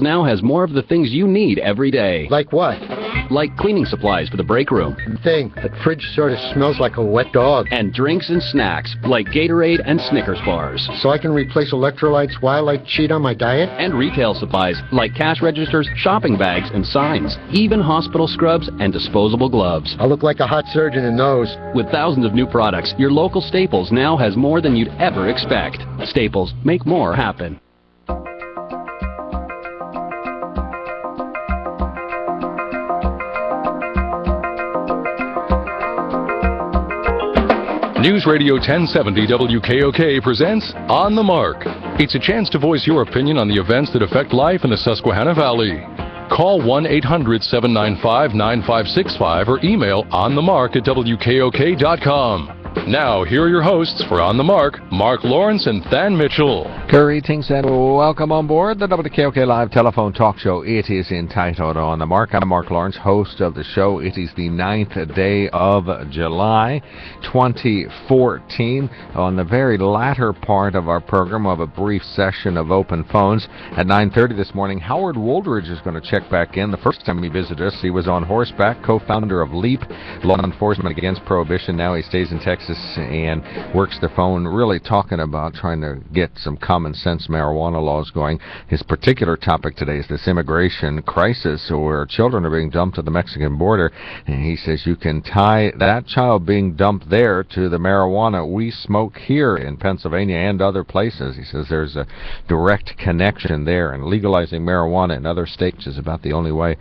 now has more of the things you need every day. Like what? Like cleaning supplies for the break room. That fridge sort of smells like a wet dog. And drinks and snacks like Gatorade and Snickers bars. So I can replace electrolytes while I cheat on my diet? And retail supplies like cash registers, shopping bags, and signs. Even hospital scrubs and disposable gloves. I'll look like a hot surgeon in those. With thousands of new products, your local Staples now has more than you'd ever expect. Staples, make more happen. News Radio 1070 WKOK presents On the Mark. It's a chance to voice your opinion on the events that affect life in the Susquehanna Valley. Call 1-800-795-9565 or email onthemark@wkok.com. Now, here are your hosts for On the Mark, Mark Lawrence and Than Mitchell. Greetings and welcome on board the WKOK Live telephone talk show. It is entitled On the Mark. I'm Mark Lawrence, host of the show. It is the 9th day of July, 2014. On the very latter part of our program, we'll have a brief session of open phones. At 9:30 this morning, Howard Wooldridge is going to check back in. The first time he visited us, he was on horseback, co-founder of LEAP, Law Enforcement Against Prohibition. Now he stays in Texas and works the phone, really talking about trying to get some common sense marijuana laws going. His particular topic today is this immigration crisis where children are being dumped at the Mexican border, and he says you can tie that child being dumped there to the marijuana we smoke here in Pennsylvania and other places. He says there's a direct connection there, and legalizing marijuana in other states is about the only way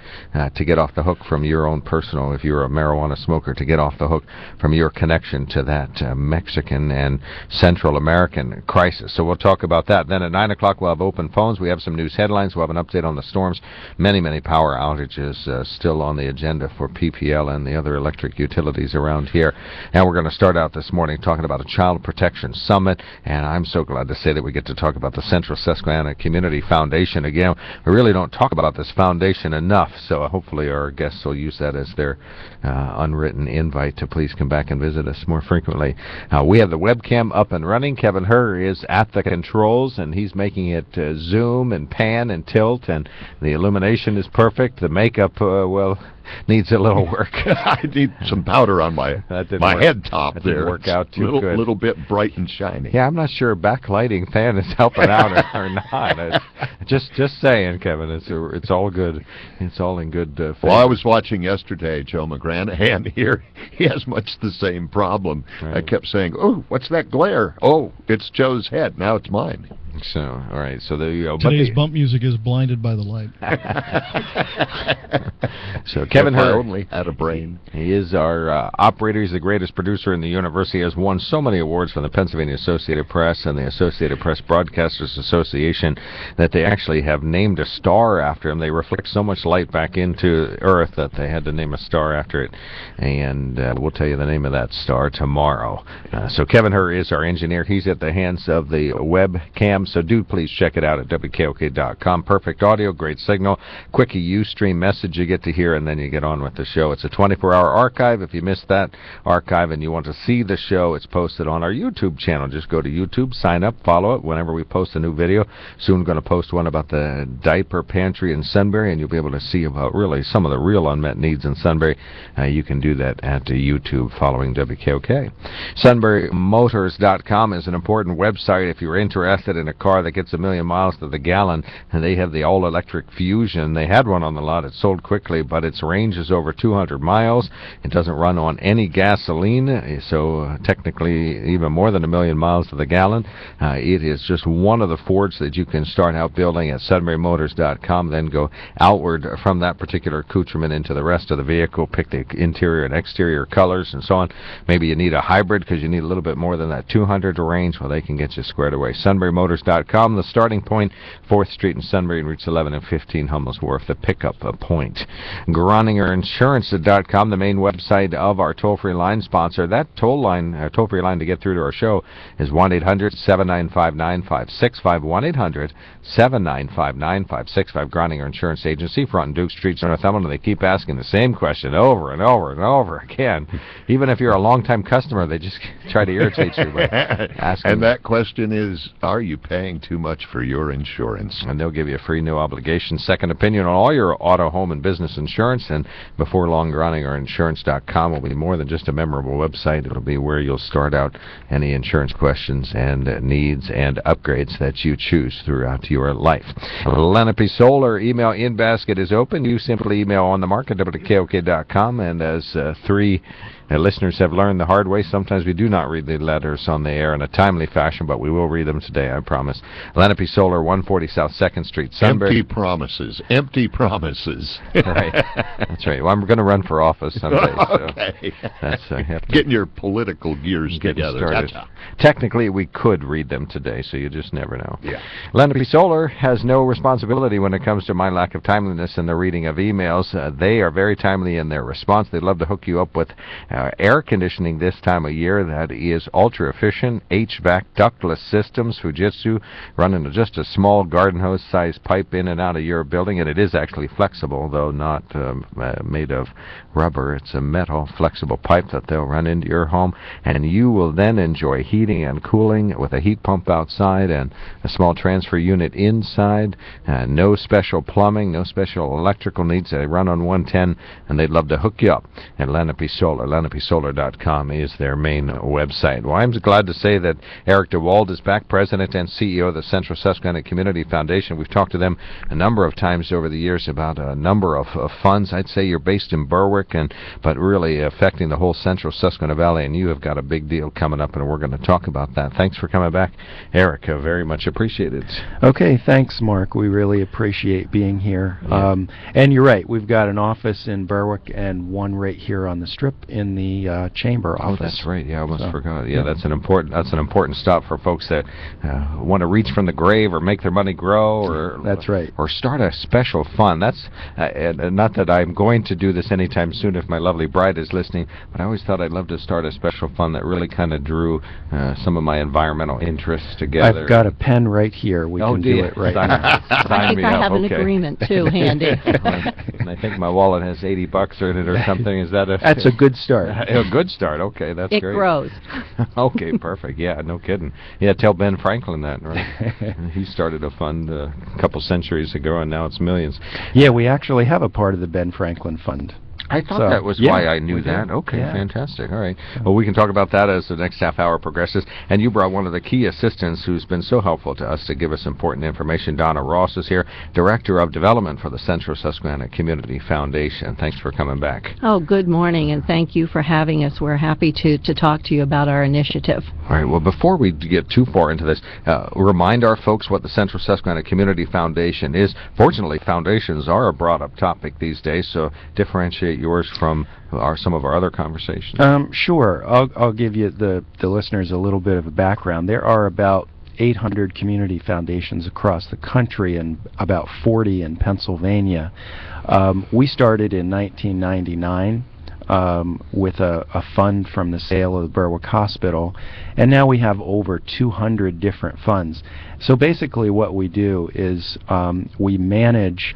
to get off the hook from your own personal, if you're a marijuana smoker, to get off the hook from your connection to that Mexican and Central American crisis. So we'll talk about that. Then at 9 o'clock we'll have open phones. We have some news headlines. We'll have an update on the storms. Many power outages still on the agenda for PPL and the other electric utilities around here. And we're going to start out this morning talking about a Child Protection Summit, and I'm so glad to say that we get to talk about the Central Susquehanna Community Foundation again. We really don't talk about this foundation enough, so hopefully our guests will use that as their unwritten invite to please come back and visit us more frequently. We have the webcam up and running. Kevin Herr is at the controls, and he's making it zoom and pan and tilt, and the illumination is perfect. The makeup, needs a little work. I need some powder on my head top that there. Didn't work out too good. Little bit bright and shiny. Yeah, I'm not sure backlighting fan is helping out or not. Just saying, Kevin. It's all good. It's all in good favor. Well, I was watching yesterday, Joe McGranahan here. He has much the same problem. Right. I kept saying, "Oh, what's that glare? Oh, it's Joe's head. Now it's mine." So, all right. So there you go. Today's bump music is blinded by the light. So Kevin Herr only had a brain. He is our operator. He's the greatest producer in the universe. He has won so many awards from the Pennsylvania Associated Press and the Associated Press Broadcasters Association that they actually have named a star after him. They reflect so much light back into Earth that they had to name a star after it. And we'll tell you the name of that star tomorrow. So Kevin Herr is our engineer. He's at the hands of the webcam. So do please check it out at WKOK.com. Perfect audio, great signal, quick Ustream message you get to hear, and then you get on with the show. It's a 24-hour archive. If you missed that archive and you want to see the show, it's posted on our YouTube channel. Just go to YouTube, sign up, follow it whenever we post a new video. Soon going to post one about the diaper pantry in Sunbury, and you'll be able to see about really some of the real unmet needs in Sunbury. You can do that at YouTube following WKOK. SunburyMotors.com is an important website if you're interested in a car that gets 1,000,000 miles to the gallon, and they have the all-electric Fusion. They had one on the lot. It sold quickly, but its range is over 200 miles. It doesn't run on any gasoline, so technically even more than 1,000,000 miles to the gallon. It is just one of the Fords that you can start out building at SunburyMotors.com, then go outward from that particular accoutrement into the rest of the vehicle, pick the interior and exterior colors and so on. Maybe you need a hybrid because you need a little bit more than that 200 range. Well, they can get you squared away. SunburyMotors.com, the starting point, 4th Street in Sunbury, and routes 11 and 15 Hummel's Wharf, the pickup point. Groningerinsurance.com, the main website of our toll-free line sponsor. That toll-free line to get through to our show is 1-800-795-9565, 1-800-795-9565, Groninger Insurance Agency, front and Duke Street, Northumberland. They keep asking the same question over and over and over again. Even if you're a long-time customer, they just try to irritate you by asking. And that question is, are you paying too much for your insurance. And they'll give you a free, no obligation second opinion on all your auto, home, and business insurance. And before long, GroningerInsurance.com will be more than just a memorable website. It'll be where you'll start out any insurance questions and needs and upgrades that you choose throughout your life. Lenape Solar email in basket is open. You simply email on the market at KOK.com. And as three listeners have learned the hard way, sometimes we do not read the letters on the air in a timely fashion, but we will read them today, I promise. Lenape Solar, 140 South 2nd Street, Sunbury. Empty promises. Empty promises. Right. That's right. Well, I'm going to run for office someday. Okay. So that's have to Getting your political gears get together. started. Gotcha. Technically, we could read them today, so you just never know. Yeah. Lenape Solar has no responsibility when it comes to my lack of timeliness in the reading of emails. They are very timely in their response. They'd love to hook you up with air conditioning this time of year that is ultra efficient, HVAC ductless systems, Fujitsu, running just a small garden hose sized pipe in and out of your building, and it is actually flexible, though not made of rubber. It's a metal flexible pipe that they'll run into your home, and you will then enjoy heating and cooling with a heat pump outside and a small transfer unit inside. No special plumbing, no special electrical needs. They run on 110, and they'd love to hook you up at Lenape Solar. LenapeSolar.com is their main website. Well, I'm glad to say that Eric DeWald is back, President and CEO of the Central Susquehanna Community Foundation. We've talked to them a number of times over the years about a number of funds. I'd say you're based in Berwick, but really affecting the whole Central Susquehanna Valley, and you have got a big deal coming up, and we're going to talk about that. Thanks for coming back, Eric. Very much appreciated. Okay, thanks, Mark. We really appreciate being here. Yeah. And you're right, we've got an office in Berwick and one right here on the Strip in the chamber office. Oh, that's right. Yeah, I almost So, forgot. Yeah, yeah. that's an important stop for folks that want to reach from the grave or make their money grow, or That's right. or start a special fund. That's not that I'm going to do this anytime soon if my lovely bride is listening, but I always thought I'd love to start a special fund that really kind of drew some of my environmental interests together. I've got a pen right here. We can do it right now. I think I have an agreement, too, handy. And I think my wallet has $80 in it or something. Is that a... That's a good start. A good start. Okay, that's It great. grows. Okay, perfect. Yeah, no kidding. Yeah, tell Ben Franklin that, right? He started a fund a couple centuries ago, and now it's millions. Yeah, we actually have a part of the Ben Franklin Fund. I thought So, that was yeah, why I knew we that. did. Okay, Yeah. fantastic. All right. Well, we can talk about that as the next half hour progresses. And you brought one of the key assistants who's been so helpful to us to give us important information. Donna Ross is here, Director of Development for the Central Susquehanna Community Foundation. Thanks for coming back. Oh, good morning, and thank you for having us. We're happy to talk to you about our initiative. All right, well, before we get too far into this, remind our folks what the Central Susquehanna Community Foundation is. Fortunately, foundations are a brought-up topic these days, so differentiate yours from some of our other conversations. Sure. I'll give you the listeners a little bit of a background. There are about 800 community foundations across the country and about 40 in Pennsylvania. We started in 1999 with a fund from the sale of the Berwick Hospital, and now we have over 200 different funds. So basically what we do is we manage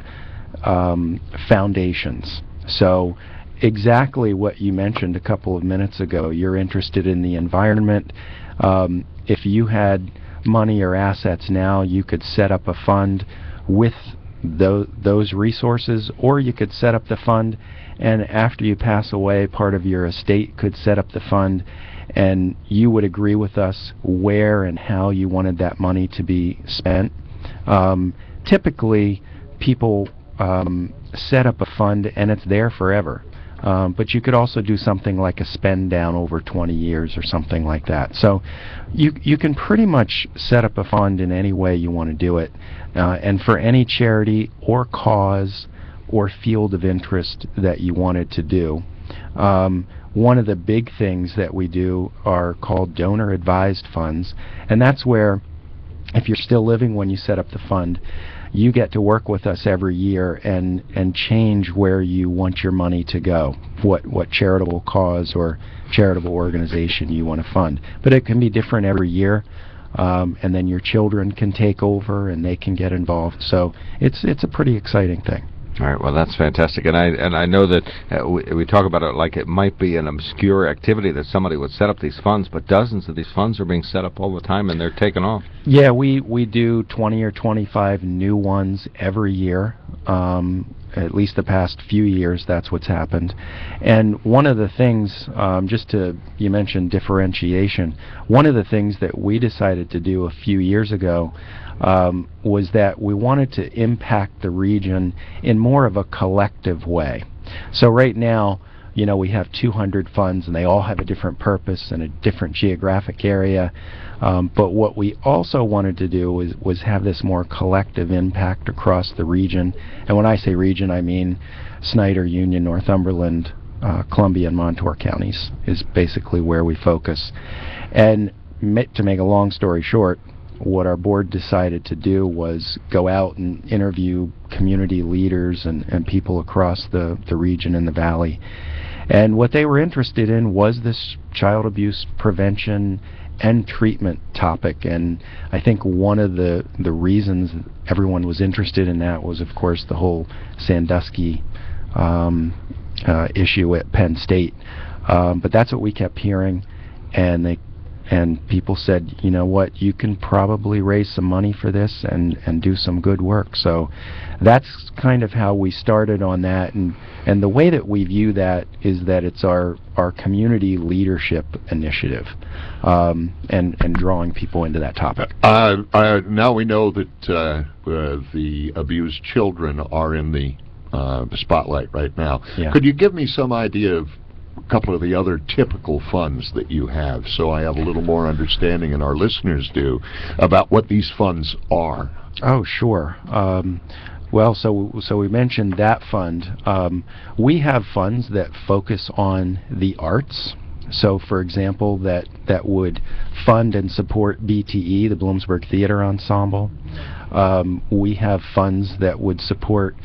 foundations. So exactly what you mentioned a couple of minutes ago, you're interested in the environment. If you had money or assets now, you could set up a fund with those resources, or you could set up the fund, and after you pass away, part of your estate could set up the fund, and you would agree with us where and how you wanted that money to be spent. Typically, people set up a fund and it's there forever. But you could also do something like a spend down over 20 years or something like that. So you can pretty much set up a fund in any way you want to do it, and for any charity or cause or field of interest that you wanted to do. One of the big things that we do are called donor advised funds, and that's where, if you're still living when you set up the fund, you get to work with us every year and change where you want your money to go, what charitable cause or charitable organization you want to fund. But it can be different every year, and then your children can take over and they can get involved. So it's a pretty exciting thing. All right, well, that's fantastic, and I know that we talk about it like it might be an obscure activity that somebody would set up these funds, but dozens of these funds are being set up all the time, and they're taking off. Yeah, we do 20 or 25 new ones every year. At least the past few years, that's what's happened. And one of the things, you mentioned differentiation, one of the things that we decided to do a few years ago was that we wanted to impact the region in more of a collective way. So right now, we have 200 funds, and they all have a different purpose and a different geographic area. But what we also wanted to do was have this more collective impact across the region. And when I say region, I mean Snyder, Union, Northumberland, Columbia, and Montour counties is basically where we focus. And to make a long story short, what our board decided to do was go out and interview community leaders and people across the region and the valley. And what they were interested in was this child abuse prevention and treatment topic. And I think one of the reasons everyone was interested in that was, of course, the whole Sandusky issue at Penn State. But that's what we kept hearing, and people said, you know what, you can probably raise some money for this and do some good work. So that's kind of how we started on that, and the way that we view that is that it's our community leadership initiative, and drawing people into that topic. Now we know that the abused children are in the spotlight right now. Yeah. Could you give me some idea of a couple of the other typical funds that you have, so I have a little more understanding, and our listeners do, about what these funds are? Oh, sure. Well, so we mentioned that fund. We have funds that focus on the arts. So, for example, that would fund and support BTE, the Bloomsburg Theater Ensemble. We have funds that would support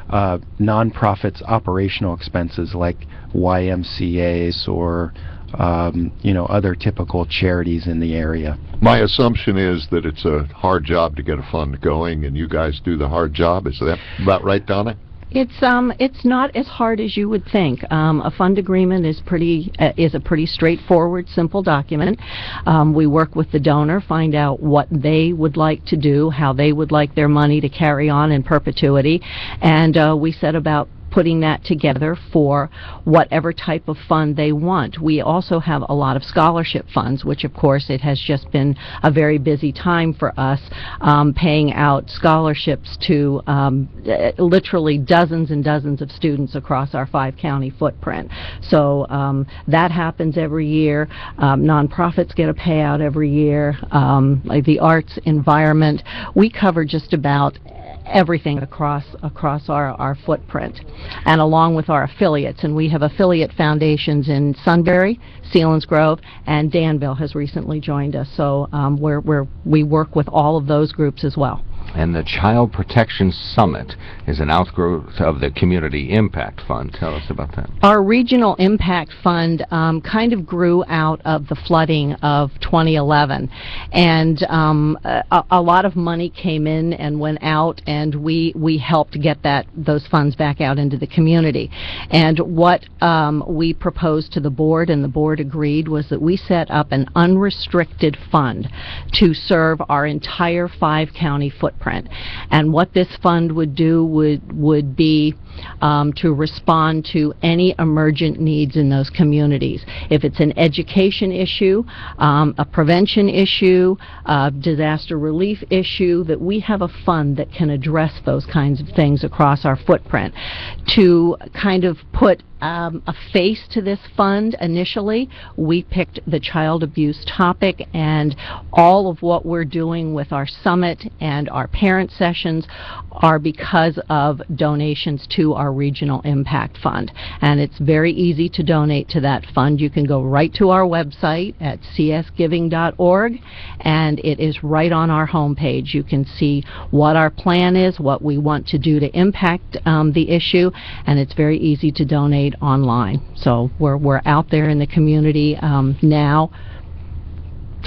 nonprofits' operational expenses like YMCA's or other typical charities in the area. My assumption is that it's a hard job to get a fund going, and you guys do the hard job. Is that about right, Donna? It's not as hard as you would think. A fund agreement is a pretty straightforward, simple document. We work with the donor, find out what they would like to do, how they would like their money to carry on in perpetuity, and we set about putting that together for whatever type of fund they want. We also have a lot of scholarship funds, which of course it has just been a very busy time for us, paying out scholarships to literally dozens and dozens of students across our 5-county footprint. So that happens every year. Nonprofits get a payout every year. Like the arts, environment, we cover just about everything across our footprint, and along with our affiliates. And we have affiliate foundations in Sunbury, Selinsgrove, and Danville has recently joined us. So we work with all of those groups as well. And the Child Protection Summit is an outgrowth of the Community Impact Fund. Tell us about that. Our Regional Impact Fund kind of grew out of the flooding of 2011. And a lot of money came in and went out, and we helped get those funds back out into the community. And what we proposed to the board, and the board agreed, was that we set up an unrestricted fund to serve our entire 5-county footprint. And what this fund would do would be to respond to any emergent needs in those communities. If it's an education issue, a prevention issue, a disaster relief issue, that we have a fund that can address those kinds of things across our footprint. To kind of put a face to this fund initially, we picked the child abuse topic, and all of what we're doing with our summit and our parent sessions are because of donations to our Regional Impact Fund. And it's very easy to donate to that fund. You can go right to our website at csgiving.org, and it is right on our homepage. You can see what our plan is, what we want to do to impact the issue, and it's very easy to donate online. So we're out there in the community now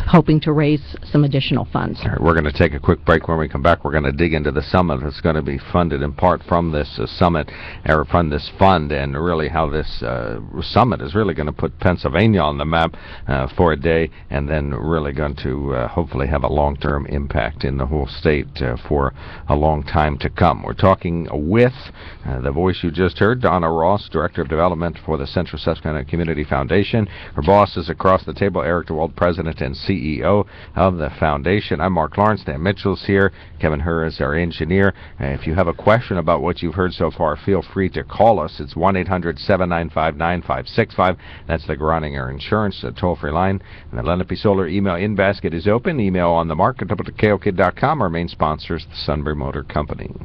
hoping to raise some additional funds. All right, we're going to take a quick break. When we come back, we're going to dig into the summit that's going to be funded in part from this summit, or from this fund, and really how this summit is really going to put Pennsylvania on the map for a day, and then really going to hopefully have a long-term impact in the whole state for a long time to come. We're talking with the voice you just heard, Donna Ross, Director of Development for the Central Susquehanna Community Foundation. Her boss is across the table, Eric DeWald, President and CEO of the foundation. I'm Mark Lawrence. Dan Mitchell's here. Kevin Herr is our engineer. If you have a question about what you've heard so far, feel free to call us. It's 1-800-795-9565. That's the Groninger Insurance toll-free line. And the Lenape Solar email in basket is open. Email on the mark at WKOK.com. Our main sponsor is the Sunbury Motor Company.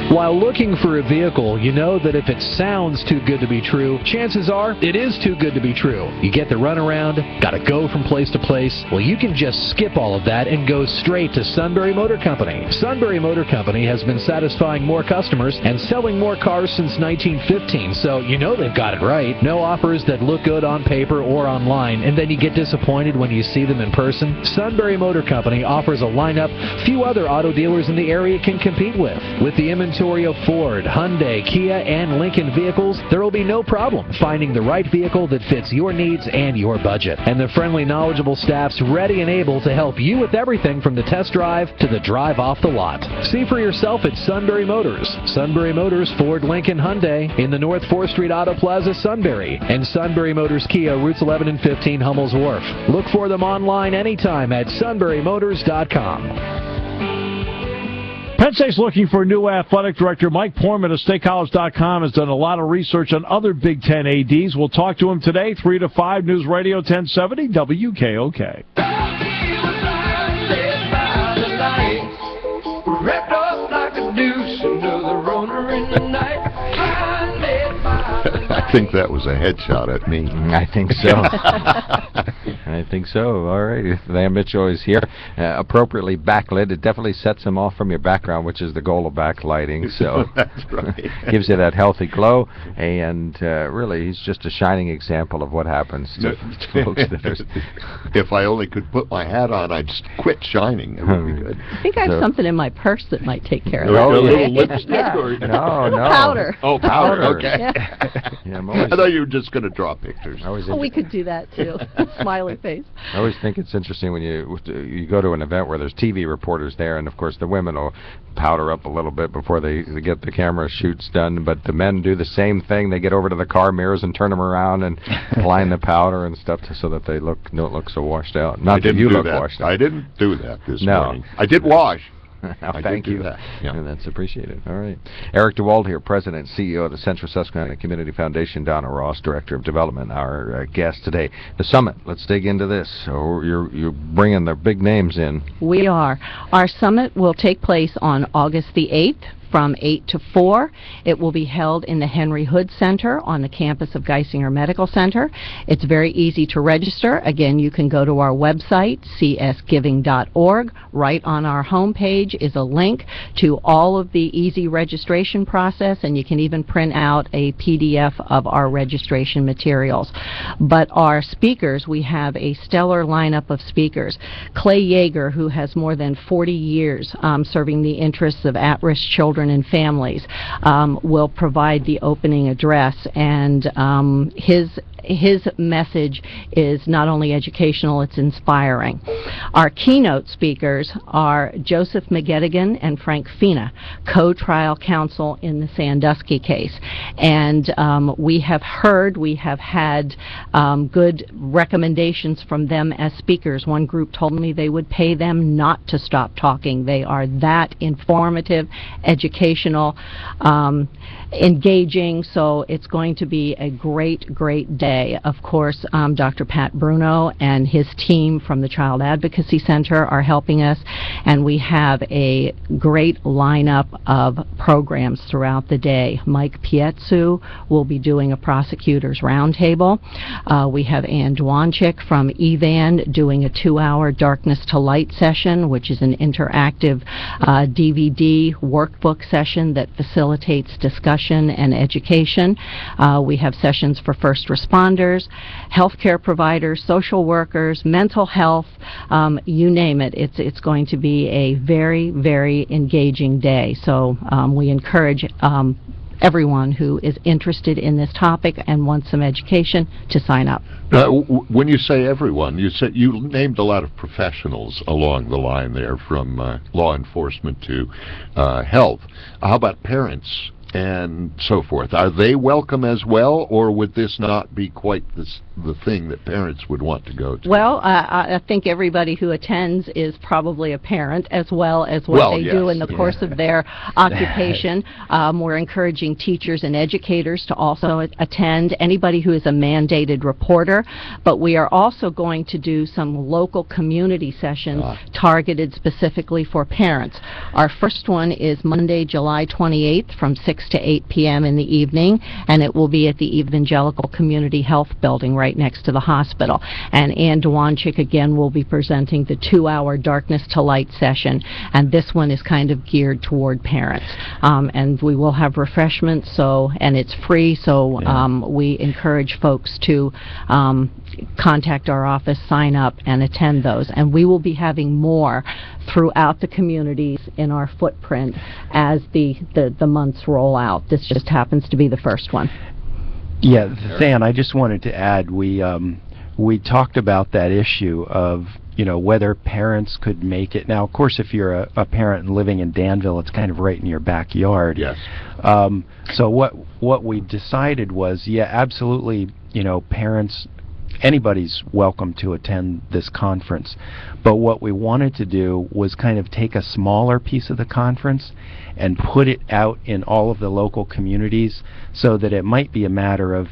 While looking for a vehicle, you know that if it sounds too good to be true, chances are it is too good to be true. You get the runaround, gotta go from place to place. Well, you can just skip all of that and go straight to Sunbury Motor Company. Sunbury Motor Company has been satisfying more customers and selling more cars since 1915, so you know they've got it right. No offers that look good on paper or online, and then you get disappointed when you see them in person. Sunbury Motor Company offers a lineup few other auto dealers in the area can compete with. With the inventory of Ford, Hyundai, Kia, and Lincoln vehicles, there will be no problem finding the right vehicle that fits your needs and your budget. And the friendly, knowledgeable staff's ready and able to help you with everything from the test drive to the drive off the lot. See for yourself at Sunbury Motors. Sunbury Motors, Ford, Lincoln, Hyundai in the North 4th Street Auto Plaza, Sunbury. And Sunbury Motors Kia, routes 11 and 15, Hummel's Wharf. Look for them online anytime at sunburymotors.com. Penn State's looking for a new athletic director. Mike Poorman of StateCollege.com has done a lot of research on other Big Ten ADs. We'll talk to him today, 3 to 5, News Radio 1070 WKOK. I think that was a headshot at me. I think so. I think so. All right. Dan Mitchell is here, appropriately backlit. It definitely sets him off from your background, which is the goal of backlighting. So that's right. Gives you that healthy glow, and really, he's just a shining example of what happens to folks that are. If I only could put my hat on, I'd quit shining. It would be good. I think I have something in my purse that might take care of it. A little lipstick? Or No. Powder. Oh, powder. Okay. Yeah, I thought you were just going to draw pictures. Oh, we could do that too. Smiley face. I always think it's interesting when you go to an event where there's TV reporters there, and of course the women will powder up a little bit before they get the camera shoots done, but the men do the same thing. They get over to the car mirrors and turn them around and line the powder and stuff so that they don't look so washed out. Not that you look washed out. I didn't do that this morning. I did wash. Thank you. That. Yeah. That's appreciated. All right. Eric DeWald here, President and CEO of the Central Susquehanna Community Foundation. Donna Ross, Director of Development, our guest today. The summit, let's dig into this. So you're bringing the big names in. We are. Our summit will take place on August the 8th. From 8 to 4. It will be held in the Henry Hood Center on the campus of Geisinger Medical Center. It's very easy to register. Again, you can go to our website, csgiving.org. Right on our homepage is a link to all of the easy registration process, and you can even print out a PDF of our registration materials. But our speakers, we have a stellar lineup of speakers. Clay Yeager, who has more than 40 years serving the interests of at-risk children and families, will provide the opening address, and his message is not only educational, it's inspiring. Our keynote speakers are Joseph McGettigan and Frank Fina, co-trial counsel in the Sandusky case. And we have had good recommendations from them as speakers. One group told me they would pay them not to stop talking. They are that informative, educational, engaging, so it's going to be a great day. Of course, Dr. Pat Bruno and his team from the Child Advocacy Center are helping us, and we have a great lineup of programs throughout the day. Mike Pietsu will be doing a prosecutor's roundtable. We have Ann Dwanchik from EVAN doing a 2-hour Darkness to Light session, which is an interactive DVD workbook session that facilitates discussion and education. We have sessions for first responders, responders, healthcare providers, social workers, mental health, you name it. It's going to be a very, very engaging day. So we encourage everyone who is interested in this topic and wants some education to sign up. When you say everyone, you named a lot of professionals along the line there, from law enforcement to health. How about parents and so forth? Are they welcome as well, or would this not be quite the thing that parents would want to go to? Well, I think everybody who attends is probably a parent, as well as what they do in the course of their occupation. We're encouraging teachers and educators to also attend, anybody who is a mandated reporter, but we are also going to do some local community sessions targeted specifically for parents. Our first one is Monday, July 28th from 6 to 8 p.m. in the evening, and it will be at the Evangelical Community Health Building right next to the hospital. And Ann Dwanchik again will be presenting the 2-hour Darkness to Light session, and this one is kind of geared toward parents. And we will have refreshments, and it's free, so we encourage folks to contact our office, sign up, and attend those. And we will be having more throughout the communities in our footprint as the months roll out. This just happens to be the first one. Yeah, Than, I just wanted to add, we talked about that issue of, whether parents could make it. Now, of course, if you're a parent living in Danville, it's kind of right in your backyard. Yes. So what we decided was, absolutely, parents, anybody's welcome to attend this conference. But what we wanted to do was kind of take a smaller piece of the conference and put it out in all of the local communities, so that it might be a matter of,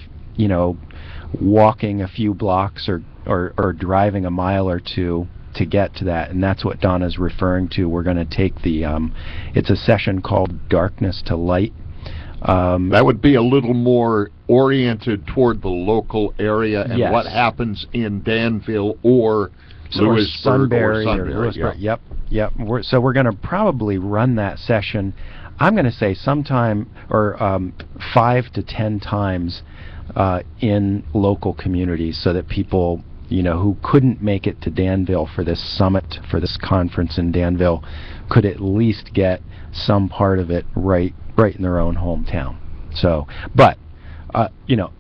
walking a few blocks or driving a mile or two to get to that. And that's what Donna's referring to. We're going to take it's a session called Darkness to Light. That would be a little more oriented toward the local area and what happens in Danville or Lewisburg Sunbury or Lewisburg. Yep. So we're going to probably run that session, I'm going to say sometime, or 5 to 10 times in local communities, so that people, who couldn't make it to Danville for this summit, for this conference in Danville, could at least get some part of it right in their own hometown. So, but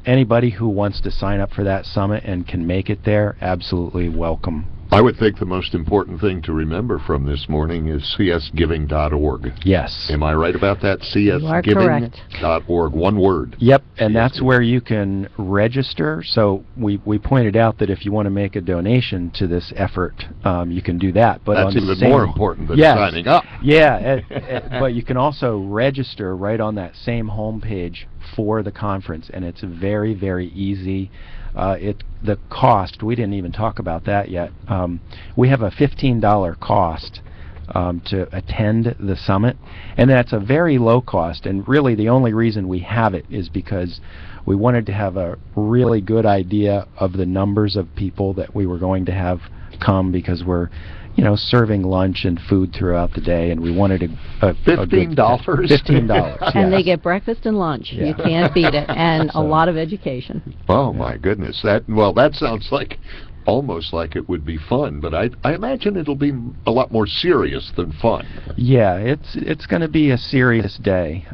anybody who wants to sign up for that summit and can make it there, absolutely welcome. I would think the most important thing to remember from this morning is csgiving.org. Yes. Am I right about that? csgiving.org, one word. Yep, and that's where you can register. So we pointed out that if you want to make a donation to this effort, you can do that. But that's even more important than signing up. Yeah, but you can also register right on that same homepage for the conference, and it's very, very easy. The cost, we didn't even talk about that yet. We have a $15 cost to attend the summit, and that's a very low cost, and really the only reason we have it is because we wanted to have a really good idea of the numbers of people that we were going to have come, because we're serving lunch and food throughout the day, and we wanted $15. $15. And they get breakfast and lunch. Yeah. You can't beat it, and a lot of education. Oh my goodness! That sounds like almost like it would be fun, but I imagine it'll be a lot more serious than fun. Yeah, it's going to be a serious day.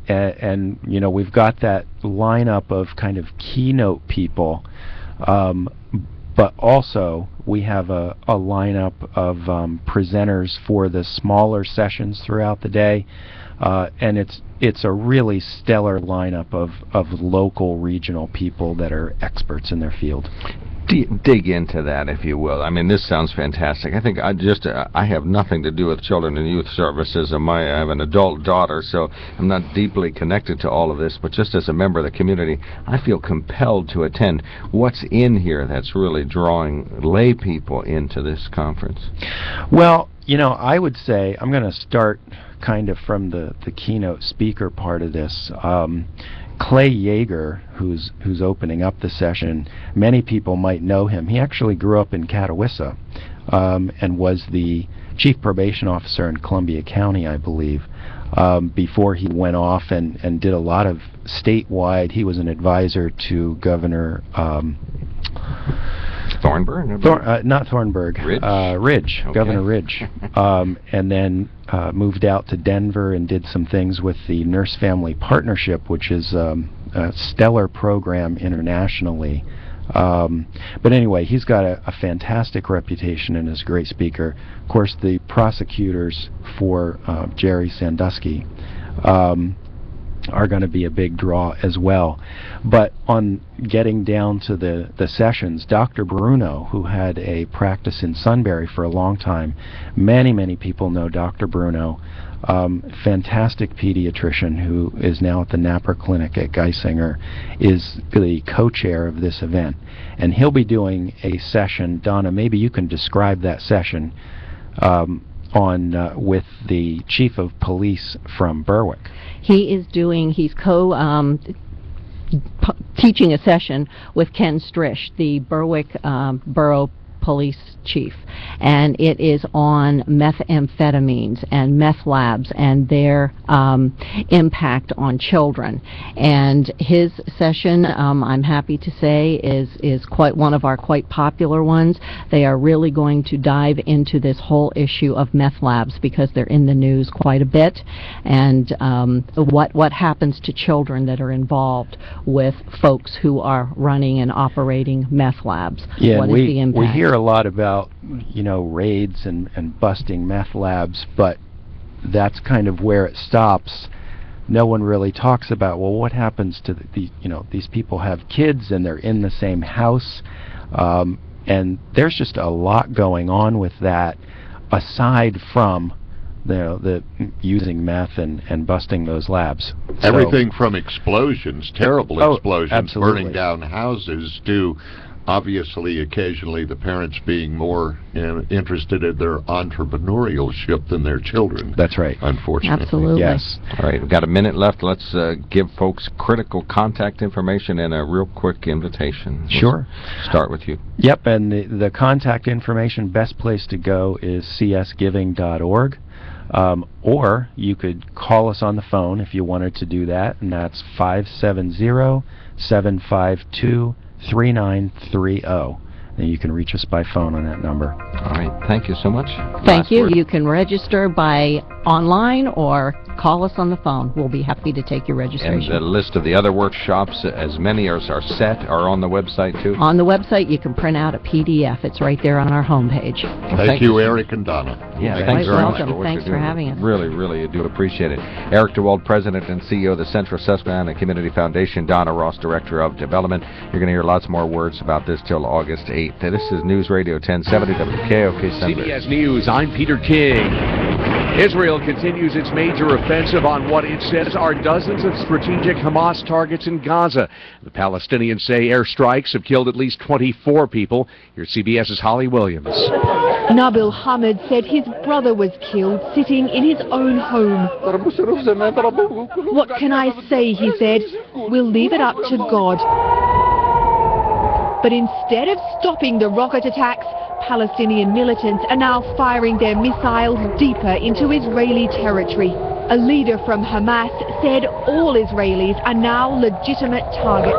And we've got that lineup of kind of keynote people. But also, we have a lineup of presenters for the smaller sessions throughout the day, and it's a really stellar lineup of local, regional people that are experts in their field. Dig into that, if you will. I mean, this sounds fantastic. I think I have nothing to do with children and youth services. I have an adult daughter, so I'm not deeply connected to all of this, but just as a member of the community, I feel compelled to attend. What's in here that's really drawing lay people into this conference? Well, I would say, I'm going to start kind of from the keynote speaker part of this. Clay Yeager, who's opening up the session, many people might know him. He actually grew up in Catawissa and was the chief probation officer in Columbia County, I believe. before he went off and did a lot of statewide. He was an advisor to Governor Thornburg? not Thornburg. Ridge? Ridge. Okay. Governor Ridge. And then moved out to Denver and did some things with the Nurse Family Partnership, which is a stellar program internationally. But anyway, he's got a fantastic reputation and is a great speaker. Of course, the prosecutors for Jerry Sandusky are going to be a big draw as well. But on getting down to the sessions, Dr. Bruno, who had a practice in Sunbury for a long time, many people know Dr. Bruno, fantastic pediatrician who is now at the Napper Clinic at Geisinger, is the co-chair of this event. And he'll be doing a session. Donna, maybe you can describe that session with the chief of police from Berwick. He's teaching a session with Ken Strish, the Berwick Borough Police Chief, and it is on methamphetamines and meth labs and their impact on children. And his session, I'm happy to say, is quite one of our quite popular ones. They are really going to dive into this whole issue of meth labs because they're in the news quite a bit, and what happens to children that are involved with folks who are running and operating meth labs. Yeah, what is the impact? We hear a lot about, raids and busting meth labs, but that's kind of where it stops. No one really talks about, well, what happens to these people have kids and they're in the same house, and there's just a lot going on with that aside from the using meth and busting those labs. Everything from explosions, terrible explosions, absolutely. burning down houses, to obviously occasionally the parents being more interested in their entrepreneurship than their children. That's right. Unfortunately. Absolutely. Yes. All right, we've got a minute left. Let's give folks critical contact information and a real quick invitation. Sure. Let's start with you. Yep, and the contact information, best place to go is csgiving.org. Or you could call us on the phone if you wanted to do that, and that's 570-752-3930. And you can reach us by phone on that number. All right, thank you so much. Thank you. Word. You can register by online or call us on the phone. We'll be happy to take your registration. And the list of the other workshops, as many as are set, are on the website too? On the website, you can print out a PDF. It's right there on our homepage. Thank you, Eric and Donna. Yeah, You're thanks quite very much welcome. for what Thanks you're for doing. having us. Really do appreciate it. Eric DeWald, President and CEO of the Central Susquehanna Community Foundation. Donna Ross, Director of Development. You're going to hear lots more words about this till August 8th. This is News Radio 1070 WKOK Sunbury. CBS News, I'm Peter King. Israel continues its major offensive on what it says are dozens of strategic Hamas targets in Gaza. The Palestinians say airstrikes have killed at least 24 people. Here's CBS's Holly Williams. Nabil Hamid said his brother was killed sitting in his own home. What can I say, he said. We'll leave it up to God. But instead of stopping the rocket attacks, Palestinian militants are now firing their missiles deeper into Israeli territory. A leader from Hamas said all Israelis are now legitimate targets.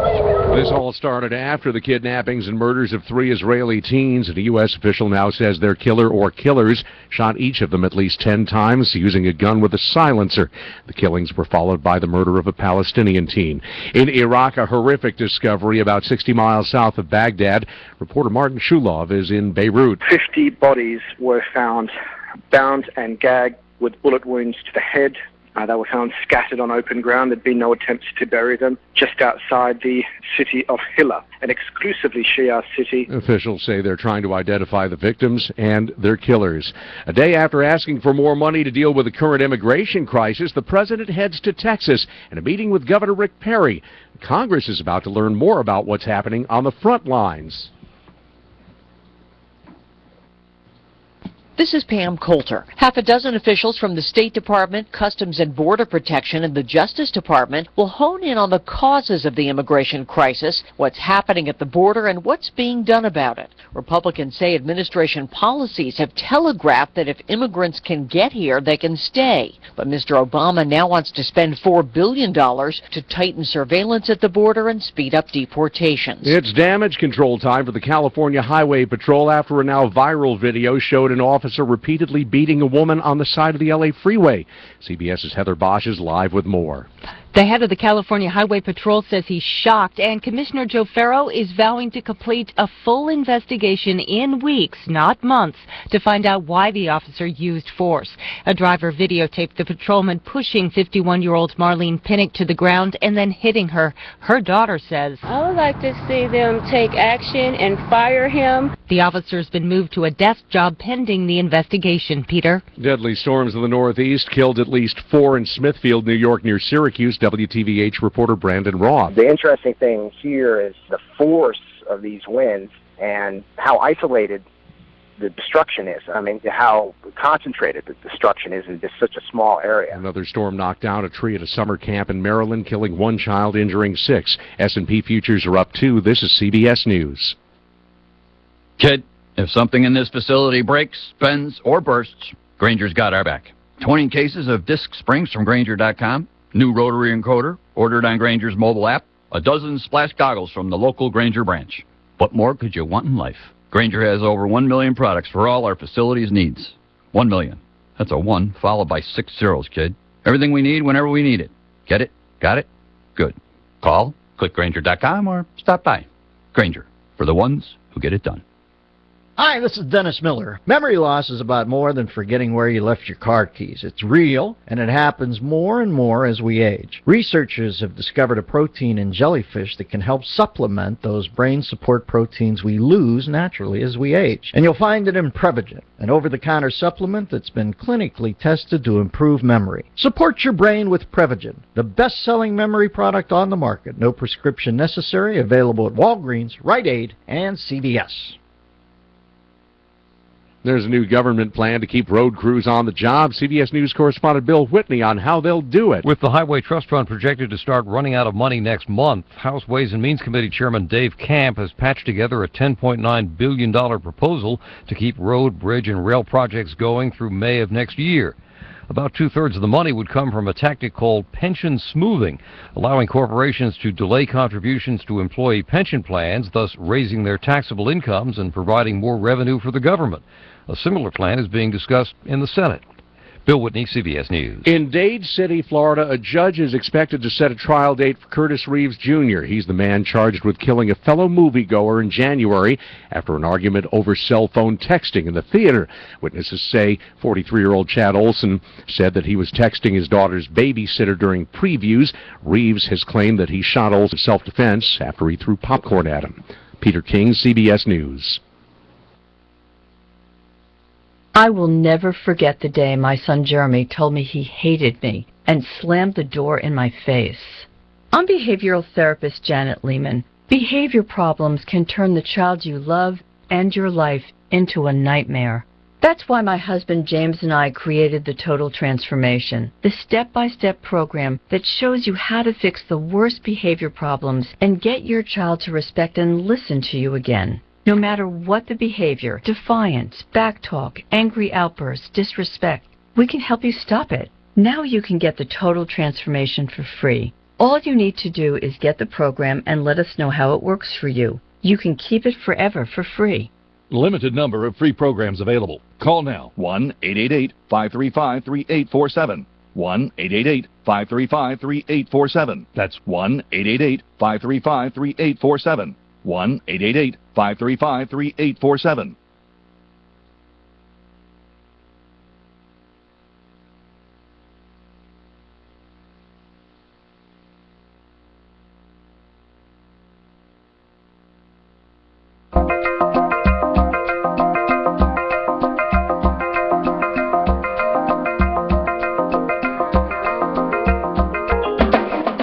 This all started after the kidnappings and murders of 3 Israeli teens, and a U.S. official now says their killer or killers shot each of them at least 10 times using a gun with a silencer. The killings were followed by the murder of a Palestinian teen. In Iraq, a horrific discovery about 60 miles south of Baghdad. Reporter Martin Shulov is in Beirut. 50 bodies were found bound and gagged with bullet wounds to the head. They were found scattered on open ground. There'd been no attempts to bury them just outside the city of Hilla, an exclusively Shia city. Officials say they're trying to identify the victims and their killers. A day after asking for more money to deal with the current immigration crisis, the president heads to Texas in a meeting with Governor Rick Perry. Congress is about to learn more about what's happening on the front lines. This is Pam Coulter. Half a dozen officials from the State Department, Customs and Border Protection, and the Justice Department will hone in on the causes of the immigration crisis, what's happening at the border, and what's being done about it. Republicans say administration policies have telegraphed that if immigrants can get here, they can stay. But Mr. Obama now wants to spend $4 billion to tighten surveillance at the border and speed up deportations. It's damage control time for the California Highway Patrol after a now viral video showed an officer repeatedly beating a woman on the side of the LA freeway. CBS's Heather Bosch is live with more. The head of the California Highway Patrol says he's shocked, and Commissioner Joe Farrow is vowing to complete a full investigation in weeks, not months, to find out why the officer used force. A driver videotaped the patrolman pushing 51-year-old Marlene Pinnock to the ground and then hitting her. Her daughter says, I would like to see them take action and fire him. The officer's been moved to a desk job pending the investigation. Peter? Deadly storms in the Northeast killed at least 4 in Smithfield, New York, near Syracuse. WTVH reporter Brandon Roth. The interesting thing here is the force of these winds and how isolated the destruction is. I mean, how concentrated the destruction is in just such a small area. Another storm knocked down a tree at a summer camp in Maryland, killing 1 child, injuring 6. S&P futures are up 2. This is CBS News. Kid, if something in this facility breaks, bends, or bursts, Grainger's got our back. 20 cases of disc springs from Grainger.com. New rotary encoder, ordered on Grainger's mobile app, a dozen splash goggles from the local Grainger branch. What more could you want in life? Grainger has over 1 million products for all our facilities' needs. 1 million. That's a 1 followed by 6 zeros, kid. Everything we need whenever we need it. Get it? Got it? Good. Call, click Grainger.com, or stop by. Grainger, for the ones who get it done. Hi, this is Dennis Miller. Memory loss is about more than forgetting where you left your car keys. It's real, and it happens more and more as we age. Researchers have discovered a protein in jellyfish that can help supplement those brain support proteins we lose naturally as we age. And you'll find it in Prevagen, an over-the-counter supplement that's been clinically tested to improve memory. Support your brain with Prevagen, the best-selling memory product on the market. No prescription necessary, available at Walgreens, Rite Aid, and CVS. There's a new government plan to keep road crews on the job. CBS News correspondent Bill Whitney on how they'll do it. With the Highway Trust Fund projected to start running out of money next month, House Ways and Means Committee Chairman Dave Camp has patched together a $10.9 billion proposal to keep road, bridge, and rail projects going through May of next year. About 2/3 of the money would come from a tactic called pension smoothing, allowing corporations to delay contributions to employee pension plans, thus raising their taxable incomes and providing more revenue for the government. A similar plan is being discussed in the Senate. Bill Whitney, CBS News. In Dade City, Florida, a judge is expected to set a trial date for Curtis Reeves Jr. He's the man charged with killing a fellow moviegoer in January after an argument over cell phone texting in the theater. Witnesses say 43-year-old Chad Olson said that he was texting his daughter's babysitter during previews. Reeves has claimed that he shot Olson in self-defense after he threw popcorn at him. Peter King, CBS News. I will never forget the day my son Jeremy told me he hated me and slammed the door in my face. I'm behavioral therapist Janet Lehman. Behavior problems can turn the child you love and your life into a nightmare. That's why my husband James and I created the Total Transformation, the step-by-step program that shows you how to fix the worst behavior problems and get your child to respect and listen to you again. No matter what the behavior, defiance, backtalk, angry outbursts, disrespect, we can help you stop it. Now you can get the Total Transformation for free. All you need to do is get the program and let us know how it works for you. You can keep it forever for free. Limited number of free programs available. Call now. 1-888-535-3847. 1-888-535-3847. That's 1-888-535-3847. 1-888-535-3847.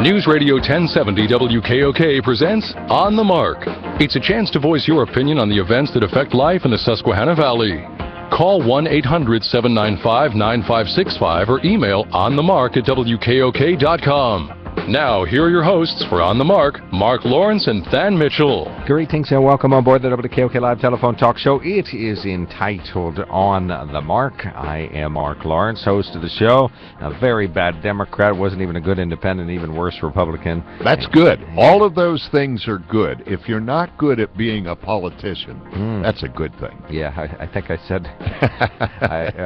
News Radio 1070 WKOK presents On the Mark. It's a chance to voice your opinion on the events that affect life in the Susquehanna Valley. Call 1-800-795-9565 or email onthemark@wkok.com. Now, here are your hosts for On the Mark, Mark Lawrence and Than Mitchell. Greetings and welcome on board the WKOK Live Telephone Talk Show. It is entitled On the Mark. I am Mark Lawrence, host of the show. A very bad Democrat, wasn't even a good independent, even worse Republican. That's good. All of those things are good. If you're not good at being a politician, that's a good thing. Yeah, I think I said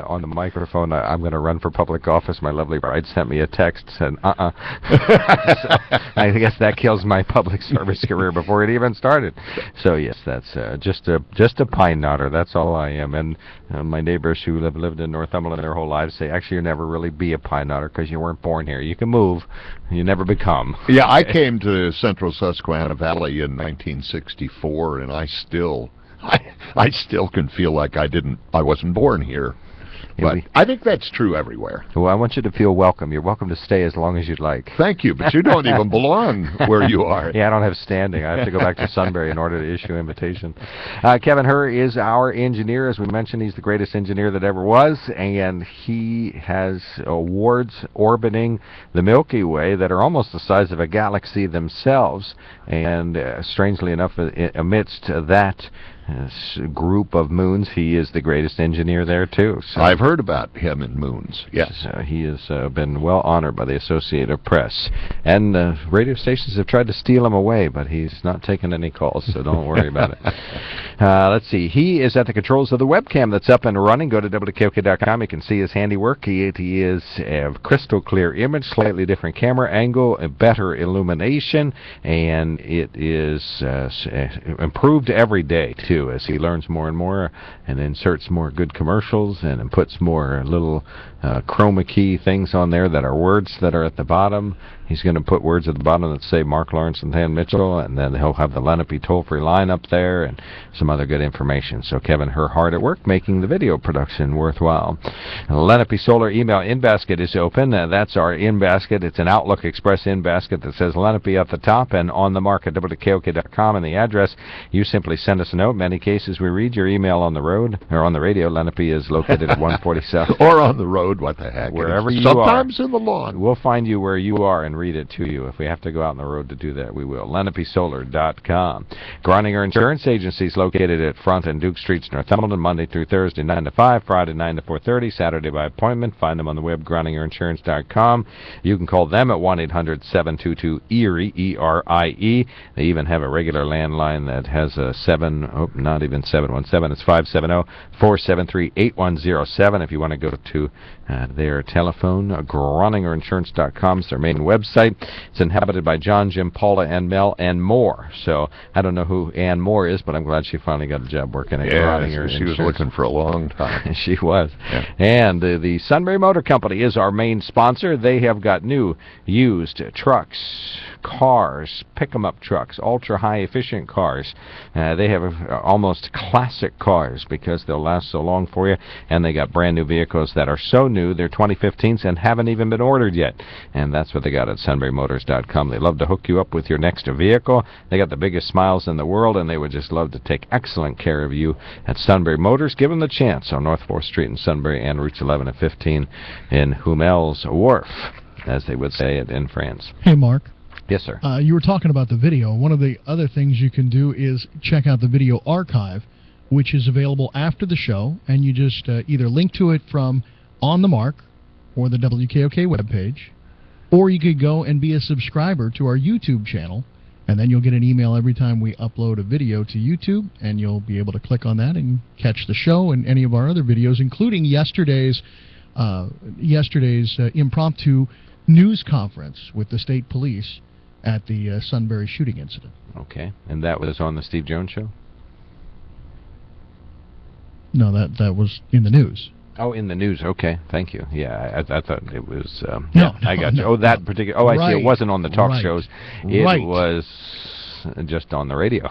on the microphone, I'm going to run for public office. My lovely bride sent me a text saying, So I guess that kills my public service career before it even started. So yes, that's just a pine knotter. That's all I am. And my neighbors who have lived in Northumberland their whole lives say, actually, you'll never really be a pine knotter because you weren't born here. You can move, you never become. Yeah, I came to Central Susquehanna Valley in 1964, and I still can feel like I wasn't born here. But I think that's true everywhere. Well, I want you to feel welcome. You're welcome to stay as long as you'd like. Thank you, but you don't even belong where you are. Yeah, I don't have standing. I have to go back to Sunbury in order to issue an invitation. Kevin Herr is our engineer. As we mentioned, he's the greatest engineer that ever was, and he has awards orbiting the Milky Way that are almost the size of a galaxy themselves. And strangely enough, amidst that group of moons, he is the greatest engineer there too. So I've heard about him in moons. Yes, he has been well honored by the Associated Press, and radio stations have tried to steal him away, but he's not taken any calls, so don't worry about it. Let's see. He is at the controls of the webcam that's up and running. Go to WKOK.com. You can see his handiwork. He is a crystal clear image, slightly different camera angle, a better illumination, and it is improved every day too, as he learns more and more and inserts more good commercials and puts more little chroma key things on there that are words that are at the bottom. He's going to put words at the bottom that say Mark Lawrence and Than Mitchell, and then he'll have the Lenape toll-free line up there and some other good information. So Kevin Herr hard at work making the video production worthwhile. Lenape Solar email in-basket is open. That's our in-basket. It's an Outlook Express in-basket that says Lenape at the top and on the mark at WKOK.com, and the address. You simply send us a note. In many cases, we read your email on the road or on the radio. Lenape is located at 147. Or on the road, what the heck. Wherever you Sometimes are. in the lawn. We'll find you where you are and read it to you. If we have to go out on the road to do that, we will. LenapeSolar.com. Groninger Insurance Agency is located at Front and Duke Streets, Northumberland, Monday through Thursday, 9 to 5, Friday, 9 to 4:30, Saturday by appointment. Find them on the web, Groningerinsurance.com. You can call them at 1-800-722-ERIE, E-R-I-E. They even have a regular landline that has a not even 717. It's 570-473-8107 if you want to go to their telephone. Groningerinsurance.com is their main website. It's inhabited by John, Jim, Paula, and Mel, and more. So I don't know who Ann Moore is, but I'm glad she finally got a job working at Groninger. She was looking for a long time. She was. Yeah. And the Sunbury Motor Company is our main sponsor. They have got new used trucks, cars, pick-em-up trucks, ultra-high efficient cars. They have almost classic cars because they'll last so long for you, and they got brand new vehicles that are so new they're 2015s and haven't even been ordered yet. And that's what they got at SunburyMotors.com. They love to hook you up with your next vehicle. They got the biggest smiles in the world, and they would just love to take excellent care of you at Sunbury Motors. Give them the chance on North 4th Street in Sunbury and routes 11 and 15 in Humel's Wharf, as they would say it in France. Hey, Mark. Yes, sir. You were talking about the video. One of the other things you can do is check out the video archive, which is available after the show, and you just either link to it from On the Mark or the WKOK webpage, or you could go and be a subscriber to our YouTube channel, and then you'll get an email every time we upload a video to YouTube, and you'll be able to click on that and catch the show and any of our other videos, including yesterday's impromptu news conference with the state police at the Sunbury shooting incident. Okay, and that was on the Steve Jones Show? No, that was in the news. Oh, in the news. Okay, thank you. Yeah, I thought it was... No, I got you. Oh, that particular... Oh, I see. It wasn't on the talk shows. It was just on the radio.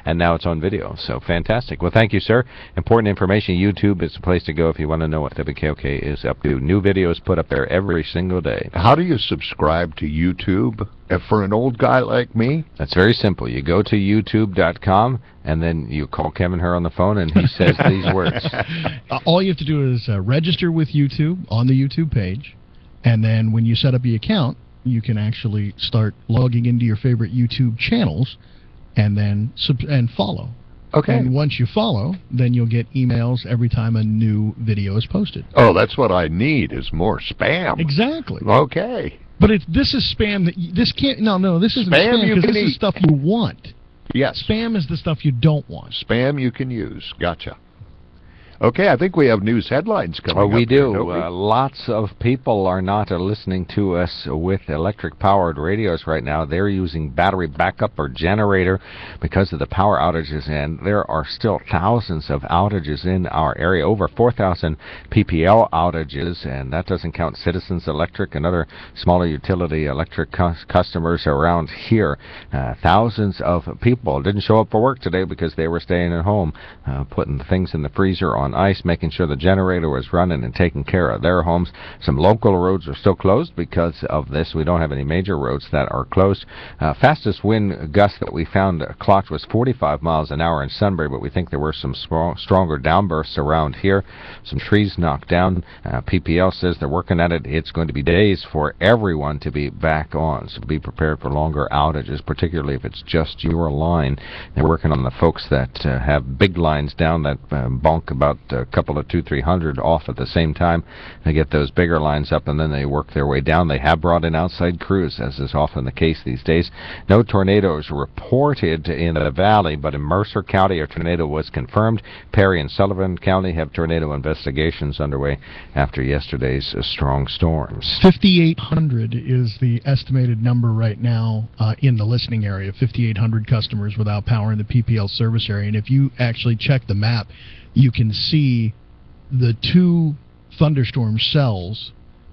And now it's on video. So fantastic. Well, thank you, sir. Important information. YouTube is the place to go if you want to know what WKOK is up to. New videos put up there every single day. How do you subscribe to YouTube for an old guy like me? That's very simple. You go to youtube.com and then you call Kevin Herr on the phone and he says these words. All you have to do is register with YouTube on the YouTube page, and then when you set up the account, you can actually start logging into your favorite YouTube channels and then follow. Okay. And once you follow, then you'll get emails every time a new video is posted. Oh, that's what I need, is more spam. Exactly. Okay. But this is spam that this can't. No, this isn't Spam spam you because can this is eat. stuff you want. Yes. Spam is the stuff you don't want. Spam you can use. Gotcha. Okay, I think we have news headlines coming up. We do. here, don't we? Lots of people are not listening to us with electric-powered radios right now. They're using battery backup or generator because of the power outages, and there are still thousands of outages in our area, over 4,000 PPL outages, and that doesn't count Citizens Electric and other smaller utility electric customers around here. Thousands of people didn't show up for work today because they were staying at home, putting things in the freezer on ice, making sure the generator was running and taking care of their homes. Some local roads are still closed because of this. We don't have any major roads that are closed. Fastest wind gust that we found clocked was 45 miles an hour in Sunbury, but we think there were some stronger downbursts around here. Some trees knocked down. PPL says they're working at it. It's going to be days for everyone to be back on, so be prepared for longer outages, particularly if it's just your line. They're working on the folks that have big lines down that bonk about a couple of 200-300 off at the same time. They get those bigger lines up and then they work their way down. They have brought in outside crews, as is often the case these days. No tornadoes reported in the valley, but in Mercer County a tornado was confirmed. Perry and Sullivan County have tornado investigations underway after yesterday's strong storms. 5,800 is the estimated number right now in the listening area. 5,800 customers without power in the PPL service area. And if you actually check the map, you can see the two thunderstorm cells,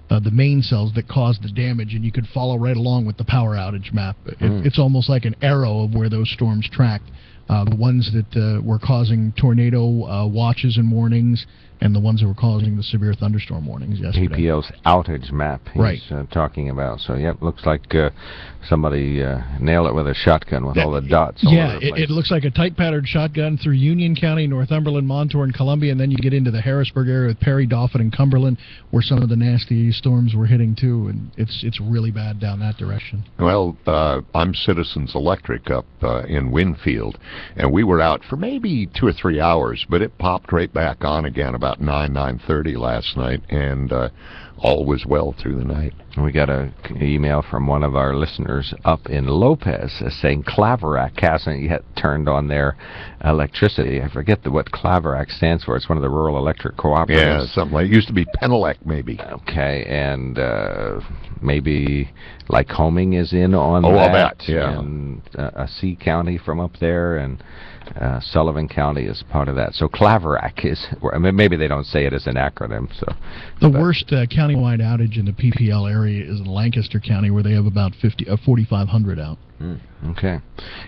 the main cells that caused the damage, and you could follow right along with the power outage map. It's almost like an arrow of where those storms tracked. The ones that were causing tornado watches and warnings, and the ones that were causing the severe thunderstorm warnings yesterday. PPL's outage map he's talking about. So, yep, looks like somebody nailed it with a shotgun with all the dots all over the place. It looks like a tight-patterned shotgun through Union County, Northumberland, Montour, and Columbia, and then you get into the Harrisburg area with Perry, Dauphin, and Cumberland, where some of the nasty storms were hitting, too, and it's really bad down that direction. Well, I'm Citizens Electric up in Winfield, and we were out for maybe 2 or 3 hours, but it popped right back on again about 9:30 last night, and all was well through the night. We got an email from one of our listeners up in Lopez saying Claverack hasn't yet turned on their electricity. I forget what Claverack stands for. It's one of the rural electric cooperatives. Yeah, something like it used to be Penelec, maybe. Okay, and maybe Lycoming is in on that. I'll bet, yeah. And C County from up there, and Sullivan County is part of that. So Claverack is, I mean, maybe they don't say it as an acronym. So the worst countywide outage in the PPL area is in Lancaster County, where they have about 4,500 out. Okay.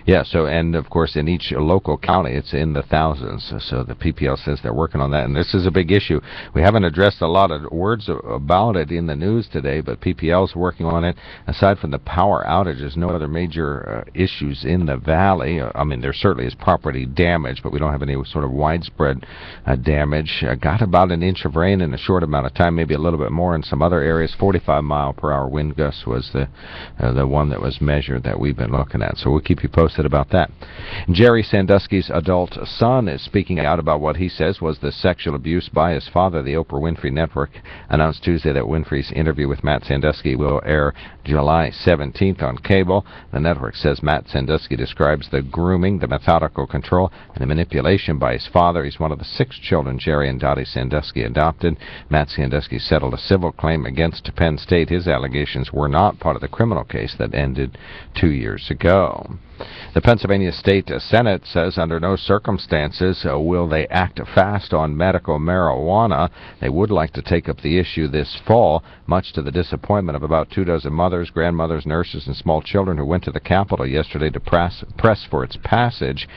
Yeah, so, and of course in each local county it's in the thousands, so the PPL says they're working on that, and this is a big issue. We haven't addressed a lot of words about it in the news today, but PPL's working on it. Aside from the power outages, no other major issues in the valley. I mean, there certainly is property damage, but we don't have any sort of widespread damage. Got about an inch of rain in a short amount of time, maybe a little bit more in some other areas. 45-mile-per-hour wind gusts was the one that was measured that we've been looking at. So we'll keep you posted about that. Jerry Sandusky's adult son is speaking out about what he says was the sexual abuse by his father. The Oprah Winfrey Network announced Tuesday that Winfrey's interview with Matt Sandusky will air July 17th on cable. The network says Matt Sandusky describes the grooming, the methodical control, and the manipulation by his father. He's one of the 6 children Jerry and Dottie Sandusky adopted. Matt Sandusky settled a civil claim against Penn State. His allegations were not part of the criminal case that ended 2 years ago. The Pennsylvania State Senate says under no circumstances will they act fast on medical marijuana. They would like to take up the issue this fall, much to the disappointment of about 24 mothers, grandmothers, nurses, and small children who went to the Capitol yesterday to press for its passage.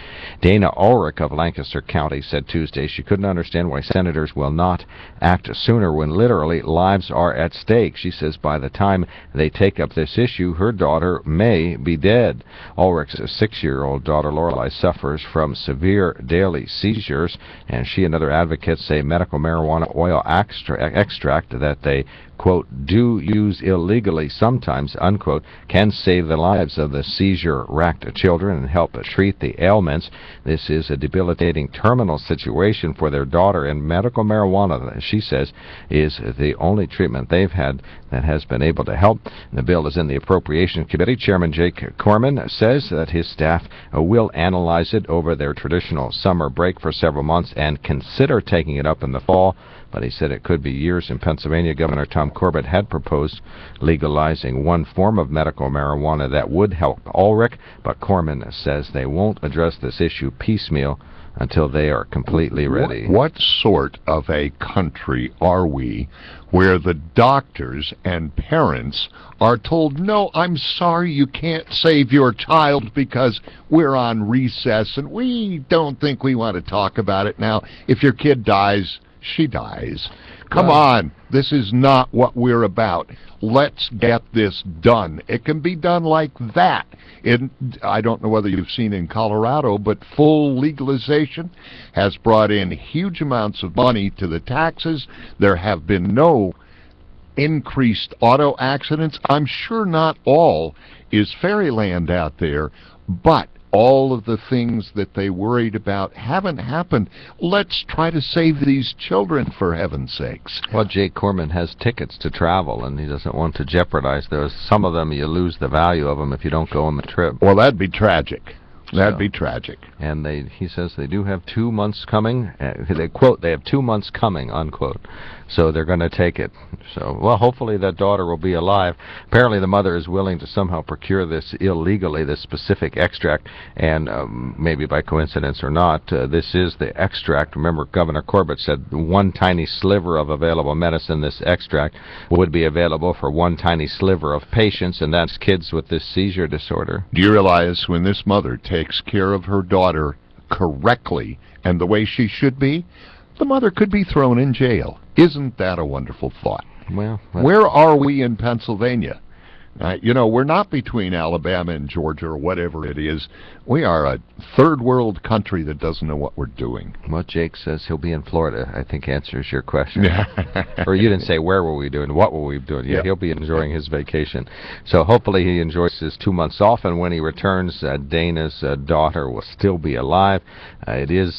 Dana Ulrich of Lancaster County said Tuesday she couldn't understand why senators will not act sooner when literally lives are at stake. She says by the time they take up this issue, her daughter may be dead. Ulrich's 6-year-old daughter Lorelei suffers from severe daily seizures, and she and other advocates say medical marijuana oil extract that they, quote, do use illegally sometimes, unquote, can save the lives of the seizure-racked children and help treat the ailments. This is a debilitating terminal situation for their daughter, and medical marijuana, she says, is the only treatment they've had that has been able to help. The bill is in the Appropriations Committee. Chairman Jake Corman says that his staff will analyze it over their traditional summer break for several months and consider taking it up in the fall. But he said it could be years. In Pennsylvania, Governor Tom Corbett had proposed legalizing one form of medical marijuana that would help Ulrich, but Corman says they won't address this issue piecemeal until they are completely ready. What sort of a country are we where the doctors and parents are told, no, I'm sorry, you can't save your child because we're on recess and we don't think we want to talk about it now. If your kid dies, she dies. Come on, this is not what we're about. Let's get this done. It can be done like that. I don't know whether you've seen in Colorado, but full legalization has brought in huge amounts of money to the taxes. There have been no increased auto accidents. I'm sure not all is fairyland out there, but all of the things that they worried about haven't happened. Let's try to save these children, for heaven's sakes. Well, Jake Corman has tickets to travel, and he doesn't want to jeopardize those. Some of them, you lose the value of them if you don't go on the trip. Well, that'd be tragic. That'd be tragic. And he says they do have 2 months coming. They quote, they have 2 months coming, unquote. So they're going to take it. So, well, hopefully that daughter will be alive. Apparently the mother is willing to somehow procure this illegally, this specific extract, and maybe by coincidence or not, this is the extract. Remember, Governor Corbett said one tiny sliver of available medicine, this extract, would be available for one tiny sliver of patients, and that's kids with this seizure disorder. Do you realize when this mother takes care of her daughter correctly and the way she should be, the mother could be thrown in jail? Isn't that a wonderful thought? Well, where are we in Pennsylvania? You know, we're not between Alabama and Georgia or whatever it is. We are a third world country that doesn't know what we're doing. Well, Jake says he'll be in Florida, I think answers your question. Or you didn't say where were we doing, what were we doing. Yeah, he'll be enjoying his vacation. So hopefully he enjoys his 2 months off, and when he returns, Dana's daughter will still be alive. It is,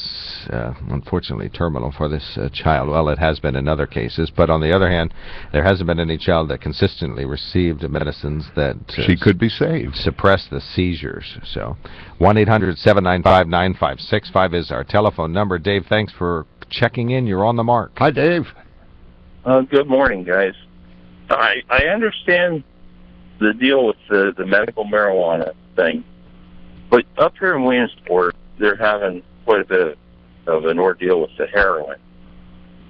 unfortunately, terminal for this child. Well, it has been in other cases, but on the other hand, there hasn't been any child that consistently received medicine that she could be saved, suppress the seizures. So 1-800-795-9565 is our telephone number. Dave, thanks for checking in. You're on the mark. Hi, Dave. Good morning, guys. I understand the deal with the medical marijuana thing, but up here in Williamsport, they're having quite a bit of an ordeal with the heroin,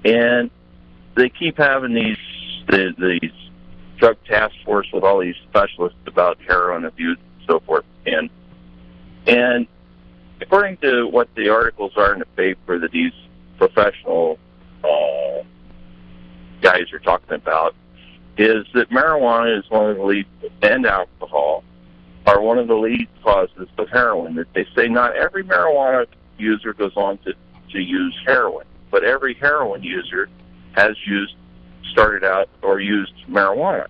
and they keep having these drug task force with all these specialists about heroin abuse and so forth. And according to what the articles are in the paper that these professional guys are talking about, is that marijuana is one of the lead, and alcohol are one of the lead causes of heroin. That they say not every marijuana user goes on to use heroin, but every heroin user has started out or used marijuana.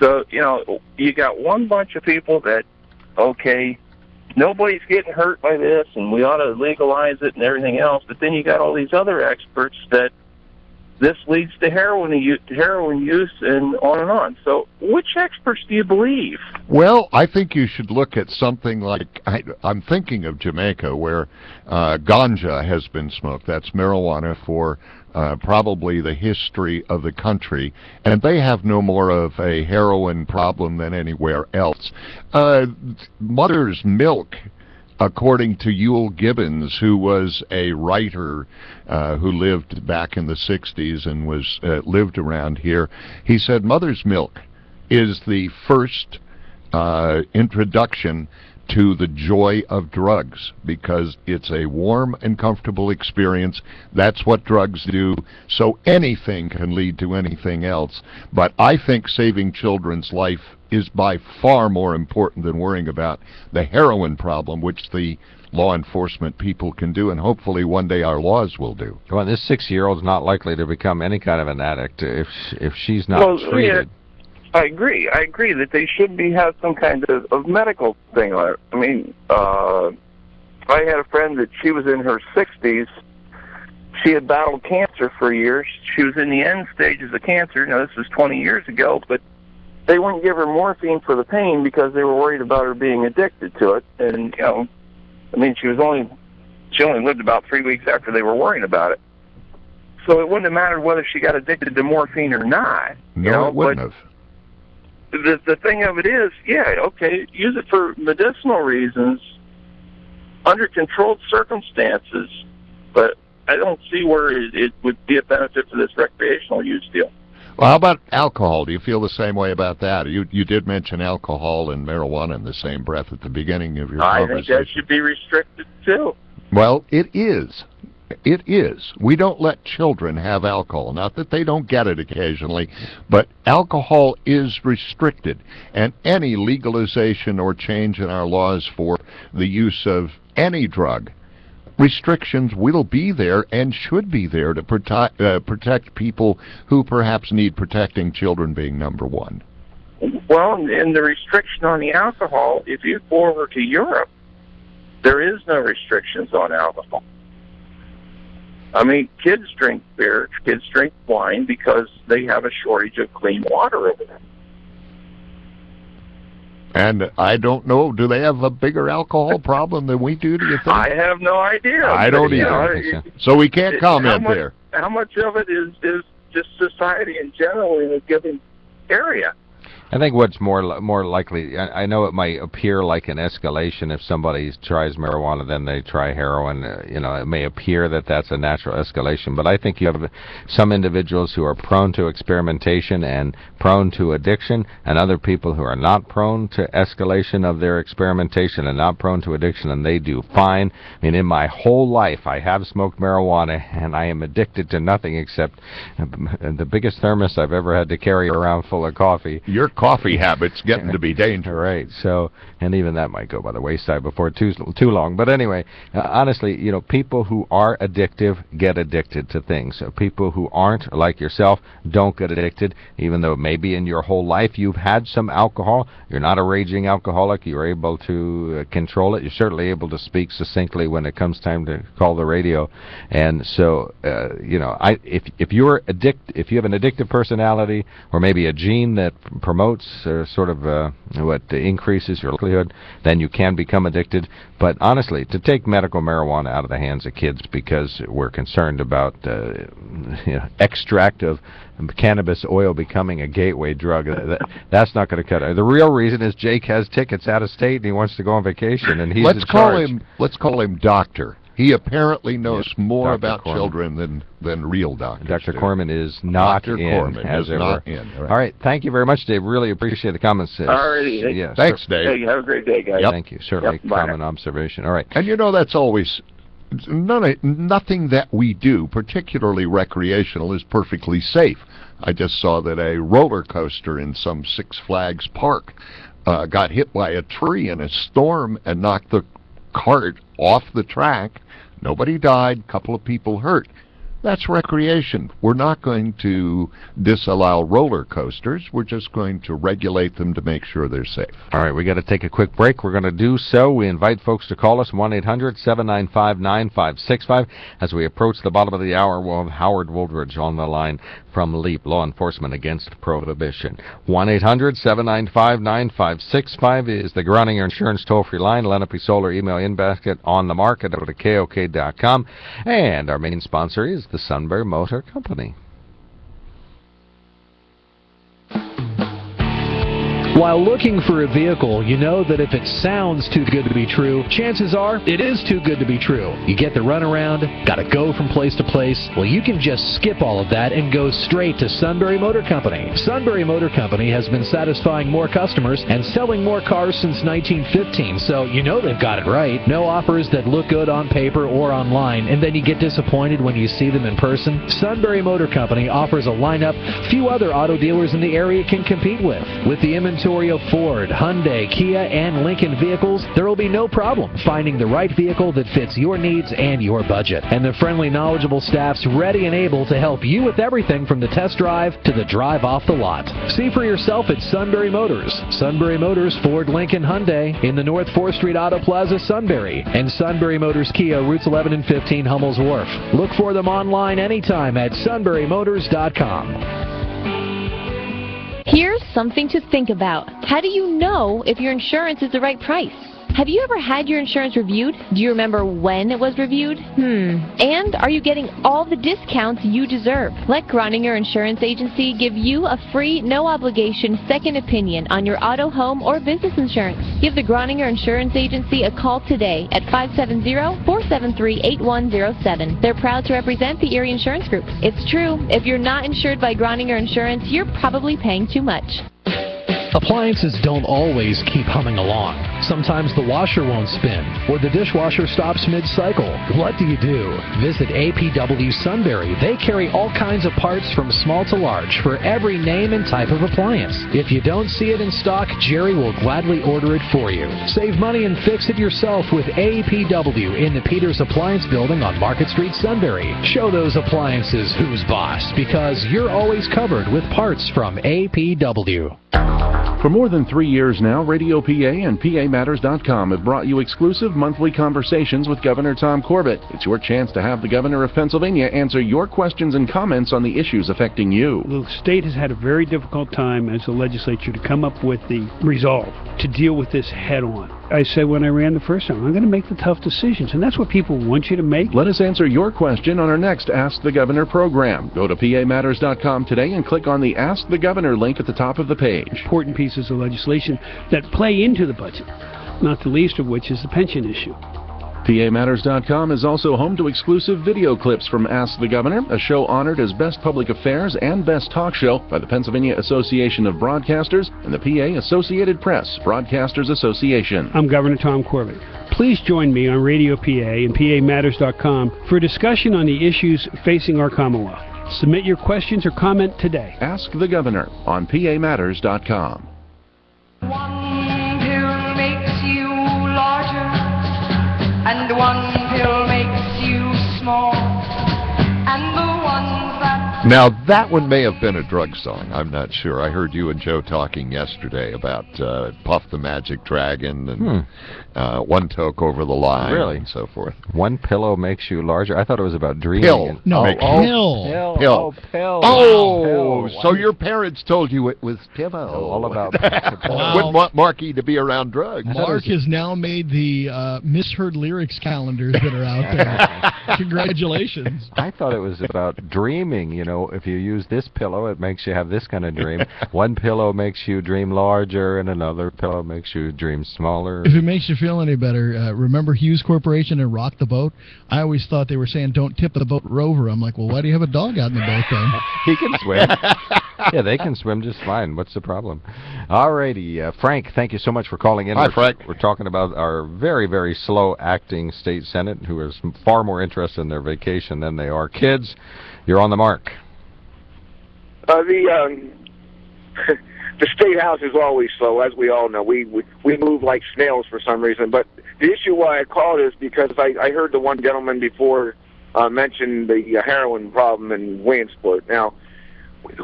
So, you know, you got one bunch of people that, okay, nobody's getting hurt by this and we ought to legalize it and everything else, but then you got all these other experts that this leads to heroin use, and on and on. So which experts do you believe? Well, I think you should look at something like, I'm thinking of Jamaica, where ganja has been smoked. That's marijuana for probably the history of the country, and they have no more of a heroin problem than anywhere else. Mother's milk, according to Yule Gibbons, who was a writer who lived back in the 60s and was lived around here, he said mother's milk is the first introduction to the joy of drugs, because it's a warm and comfortable experience. That's what drugs do. So anything can lead to anything else. But I think saving children's life is by far more important than worrying about the heroin problem, which the law enforcement people can do, and hopefully one day our laws will do. Well, this 6-year-old's not likely to become any kind of an addict if she's not treated. Yeah, I agree that they should have some kind of medical thing on it. I mean, I had a friend that she was in her 60s. She had battled cancer for years. She was in the end stages of cancer. Now, this was 20 years ago, but they wouldn't give her morphine for the pain because they were worried about her being addicted to it. And, she only lived about 3 weeks after they were worrying about it. So it wouldn't have mattered whether she got addicted to morphine or not. No, it wouldn't have. The thing of it is, use it for medicinal reasons under controlled circumstances, but I don't see where it would be a benefit for this recreational use deal. Well, how about alcohol? Do you feel the same way about that? You did mention alcohol and marijuana in the same breath at the beginning of your conversation. I think that should be restricted, too. Well, it is. It is. We don't let children have alcohol. Not that they don't get it occasionally, but alcohol is restricted. And any legalization or change in our laws for the use of any drug, restrictions will be there and should be there to protect people who perhaps need protecting, children being number one. Well, and the restriction on the alcohol, if you go over to Europe, there is no restrictions on alcohol. I mean, kids drink beer, kids drink wine because they have a shortage of clean water over there. And I don't know, do they have a bigger alcohol problem than we do you think? I have no idea. I don't either. So we can't comment there. How much of it is just society in general in a given area? I think what's more likely, I know it might appear like an escalation if somebody tries marijuana, then they try heroin. It may appear that that's a natural escalation, but I think you have some individuals who are prone to experimentation and prone to addiction, and other people who are not prone to escalation of their experimentation and not prone to addiction, and they do fine. I mean, in my whole life, I have smoked marijuana, and I am addicted to nothing except the biggest thermos I've ever had to carry around full of coffee. Your coffee habits getting to be dangerous. Right. So, and even that might go by the wayside before too long. But anyway, honestly, people who are addictive get addicted to things. People who aren't, like yourself, don't get addicted, even though maybe in your whole life you've had some alcohol. You're not a raging alcoholic. You're able to control it. You're certainly able to speak succinctly when it comes time to call the radio. And so, if you're if you have an addictive personality or maybe a gene that promotes sort of what increases your likelihood, then you can become addicted. But honestly, to take medical marijuana out of the hands of kids because we're concerned about extract of cannabis oil becoming a gateway drug, that's not going to cut it. The real reason is Jake has tickets out of state and he wants to go on vacation, and he's in charge. Let's call him Doctor. He apparently knows more about children than real doctors. Dr. Corman is not Dr. in, Corman as is ever. not in. All right. Thank you very much, Dave. Really appreciate the comments. All righty. Yeah, thanks, Dave. Hey, have a great day, guys. Yep. Thank you. Certainly common observation. All right. And that's always... nothing that we do, particularly recreational, is perfectly safe. I just saw that a roller coaster in some Six Flags park got hit by a tree in a storm and knocked the cart off the track. Nobody died, a couple of people hurt. That's recreation. We're not going to disallow roller coasters. We're just going to regulate them to make sure they're safe. All right, we got to take a quick break. We're going to do so. We invite folks to call us 1-800-795-9565. As we approach the bottom of the hour, we'll have Howard Woolridge on the line from LEAP, Law Enforcement Against Prohibition. 1-800-795-9565 is the Groninger Insurance toll-free line. Lenape Solar email in basket on the market at KOK.com. And our main sponsor is the Sunbury Motor Company. While looking for a vehicle, you know that if it sounds too good to be true, chances are it is too good to be true. You get the runaround, gotta go from place to place. Well, you can just skip all of that and go straight to Sunbury Motor Company. Sunbury Motor Company has been satisfying more customers and selling more cars since 1915, so you know they've got it right. No offers that look good on paper or online, and then you get disappointed when you see them in person. Sunbury Motor Company offers a lineup few other auto dealers in the area can compete with. With the inventory of Ford, Hyundai, Kia, and Lincoln vehicles, there will be no problem finding the right vehicle that fits your needs and your budget. And the friendly, knowledgeable staff's ready and able to help you with everything from the test drive to the drive off the lot. See for yourself at Sunbury Motors. Sunbury Motors, Ford, Lincoln, Hyundai in the North 4th Street Auto Plaza, Sunbury. And Sunbury Motors Kia, routes 11 and 15, Hummel's Wharf. Look for them online anytime at sunburymotors.com. Here's something to think about. How do you know if your insurance is the right price? Have you ever had your insurance reviewed? Do you remember when it was reviewed? And are you getting all the discounts you deserve? Let Groninger Insurance Agency give you a free, no-obligation second opinion on your auto, home, or business insurance. Give the Groninger Insurance Agency a call today at 570-473-8107. They're proud to represent the Erie Insurance Group. It's true, if you're not insured by Groninger Insurance, you're probably paying too much. Appliances don't always keep humming along. Sometimes the washer won't spin, or the dishwasher stops mid-cycle. What do you do? Visit APW Sunbury. They carry all kinds of parts from small to large for every name and type of appliance. If you don't see it in stock, Jerry will gladly order it for you. Save money and fix it yourself with APW in the Peters Appliance Building on Market Street, Sunbury. Show those appliances who's boss, because you're always covered with parts from APW. For more than 3 years now, Radio PA and PAMatters.com have brought you exclusive monthly conversations with Governor Tom Corbett. It's your chance to have the Governor of Pennsylvania answer your questions and comments on the issues affecting you. The state has had a very difficult time as a legislature to come up with the resolve to deal with this head on. I said when I ran the first time, I'm going to make the tough decisions, and that's what people want you to make. Let us answer your question on our next Ask the Governor program. Go to PAMatters.com today and click on the Ask the Governor link at the top of the page. Important pieces of legislation that play into the budget, not the least of which is the pension issue. PAMatters.com is also home to exclusive video clips from Ask the Governor, a show honored as Best Public Affairs and Best Talk Show by the Pennsylvania Association of Broadcasters and the PA Associated Press Broadcasters Association. I'm Governor Tom Corbett. Please join me on Radio PA and PAMatters.com for a discussion on the issues facing our Commonwealth. Submit your questions or comment today. Ask the Governor on PAMatters.com. One pill makes you larger, and one pill makes you small, and the ones that... Now, that one may have been a drug song. I'm not sure. I heard you and Joe talking yesterday about Puff the Magic Dragon and One Toke Over the Line and so forth. One pillow makes you larger. I thought it was about dreaming. Pill. No, pill. Pill. Pill. Oh, so your parents told you it was pillow. All about Wouldn't want Marky to be around drugs. Mark has now made the misheard lyrics calendars that are out there. Congratulations. I thought it was about dreaming. You know, if you use this pillow, it makes you have this kind of dream. One pillow makes you dream larger, and another pillow makes you dream smaller. If it makes you feel any better, remember Hughes Corporation and Rock the Boat? I always thought they were saying, don't tip the boat over. I'm like, well, why do you have a dog out in the boat then? He can swim. Yeah, they can swim just fine. What's the problem? All righty. Frank, thank you so much for calling in. Hi, Frank. We're talking about our very, very slow acting state senate who is far more interested in their vacation than they are kids. You're on the mark. The state house is always slow, as we all know. We move like snails for some reason. But the issue why I called is because I heard the one gentleman before mentioned the heroin problem in Williamsport. Now,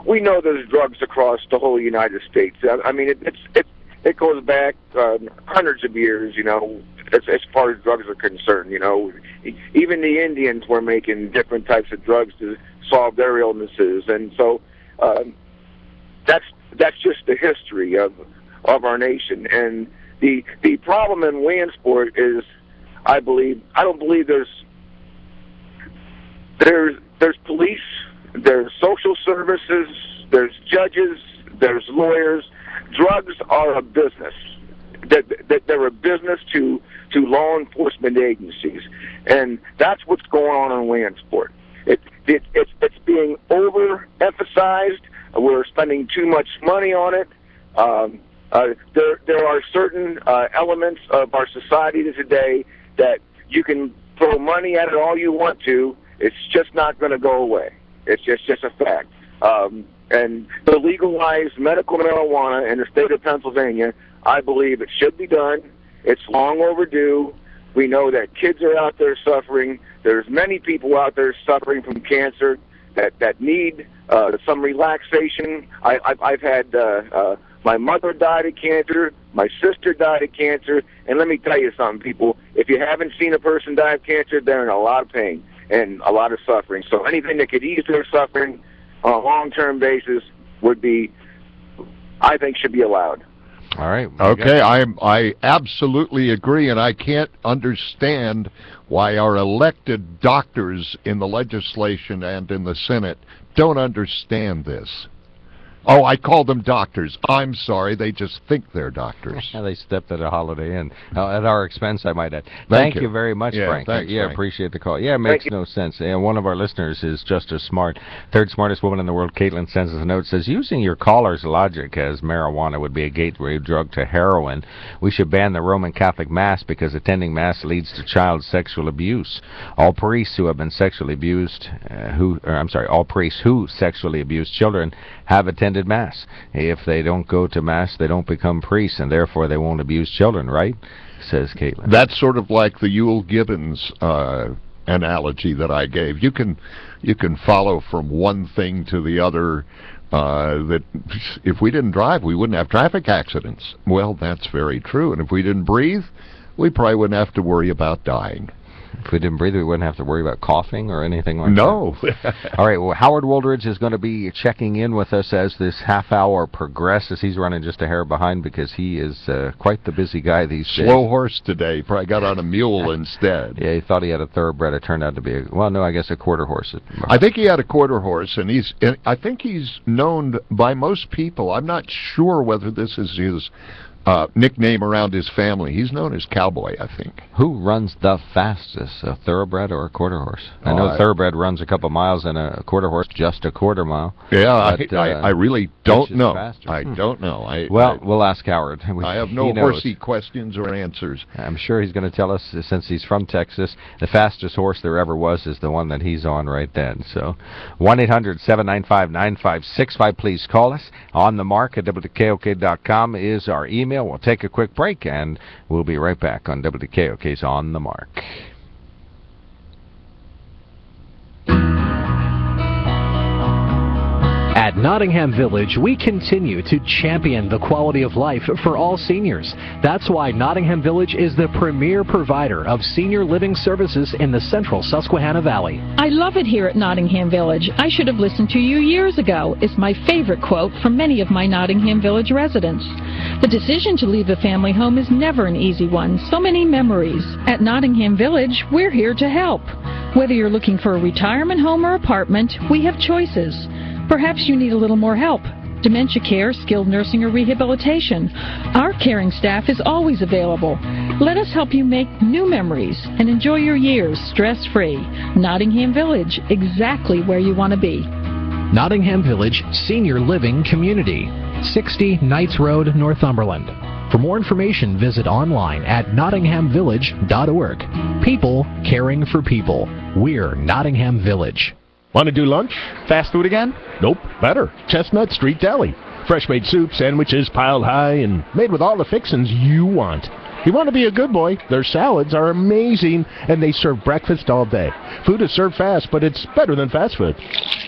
we know there's drugs across the whole United States. I mean, it goes back hundreds of years, as far as drugs are concerned. Even the Indians were making different types of drugs to solve their illnesses, and so that's just the history of our nation. And the problem in Williamsport is, I don't believe there's police, there's social services, there's judges, there's lawyers. Drugs are a business. They're a business to law enforcement agencies, and that's what's going on in Williamsport. It's being overemphasized. We're spending too much money on it. There are certain elements of our society today that you can throw money at it all you want to. It's just not going to go away. It's just a fact. And the legalized medical marijuana in the state of Pennsylvania, I believe it should be done. It's long overdue. We know that kids are out there suffering. There's many people out there suffering from cancer that need some relaxation. I've had my mother died of cancer, my sister died of cancer, and let me tell you something, people. If you haven't seen a person die of cancer, they're in a lot of pain and a lot of suffering. So anything that could ease their suffering on a long-term basis I think should be allowed. All right. Okay, I absolutely agree, and I can't understand why our elected doctors in the legislation and in the Senate don't understand this. Oh, I call them doctors. I'm sorry, they just think they're doctors. They stepped at a Holiday Inn at our expense, I might add. Thank you very much, Frank. Thanks, Frank. Appreciate the call. Yeah, it makes no sense. And one of our listeners is just as smart. Third smartest woman in the world, Caitlin, sends us a note. Says, using your caller's logic as marijuana would be a gateway drug to heroin, we should ban the Roman Catholic Mass because attending Mass leads to child sexual abuse. All priests who have been sexually abused, all priests who sexually abuse children have attended Mass. If they don't go to Mass, they don't become priests, and therefore they won't abuse children, right? Says Caitlin. That's sort of like the Yule Gibbons analogy that I gave. You can follow from one thing to the other. That if we didn't drive, we wouldn't have traffic accidents. Well, that's very true. And if we didn't breathe, we probably wouldn't have to worry about dying. If we didn't breathe, we wouldn't have to worry about coughing or anything like that. No. All right, well, Howard Woldridge is going to be checking in with us as this half hour progresses. He's running just a hair behind because he is quite the busy guy these days. Slow horse today. Probably got on a mule instead. Yeah, he thought he had a thoroughbred. It turned out to be a quarter horse. I think he had a quarter horse, and I think he's known by most people. I'm not sure whether this is his nickname around his family. He's known as Cowboy, I think. Who runs the fastest, a thoroughbred or a quarter horse? I know thoroughbred runs a couple miles and a quarter horse just a quarter mile. Yeah, but, I really don't know. I don't know. We'll ask Howard. I have no horsey questions or answers. I'm sure he's going to tell us, since he's from Texas, the fastest horse there ever was is the one that he's on right then. So 1-800-795-9565. Please call us. On the Mark at WKOK.com is our email. We'll take a quick break, and we'll be right back on WKOK's On the Mark. At Nottingham Village, we continue to champion the quality of life for all seniors. That's why Nottingham Village is the premier provider of senior living services in the central Susquehanna Valley. I love it here at Nottingham Village. I should have listened to you years ago. It's my favorite quote from many of my Nottingham Village residents. The decision to leave a family home is never an easy one. So many memories. At Nottingham Village, we're here to help. Whether you're looking for a retirement home or apartment, we have choices. Perhaps you need a little more help. Dementia care, skilled nursing, or rehabilitation. Our caring staff is always available. Let us help you make new memories and enjoy your years stress-free. Nottingham Village, exactly where you want to be. Nottingham Village Senior Living Community, 60 Knights Road, Northumberland. For more information, visit online at nottinghamvillage.org. People caring for people. We're Nottingham Village. Want to do lunch? Fast food again? Nope, better. Chestnut Street Deli. Fresh made soup, sandwiches piled high, and made with all the fixings you want. You want to be a good boy? Their salads are amazing, and they serve breakfast all day. Food is served fast, but it's better than fast food.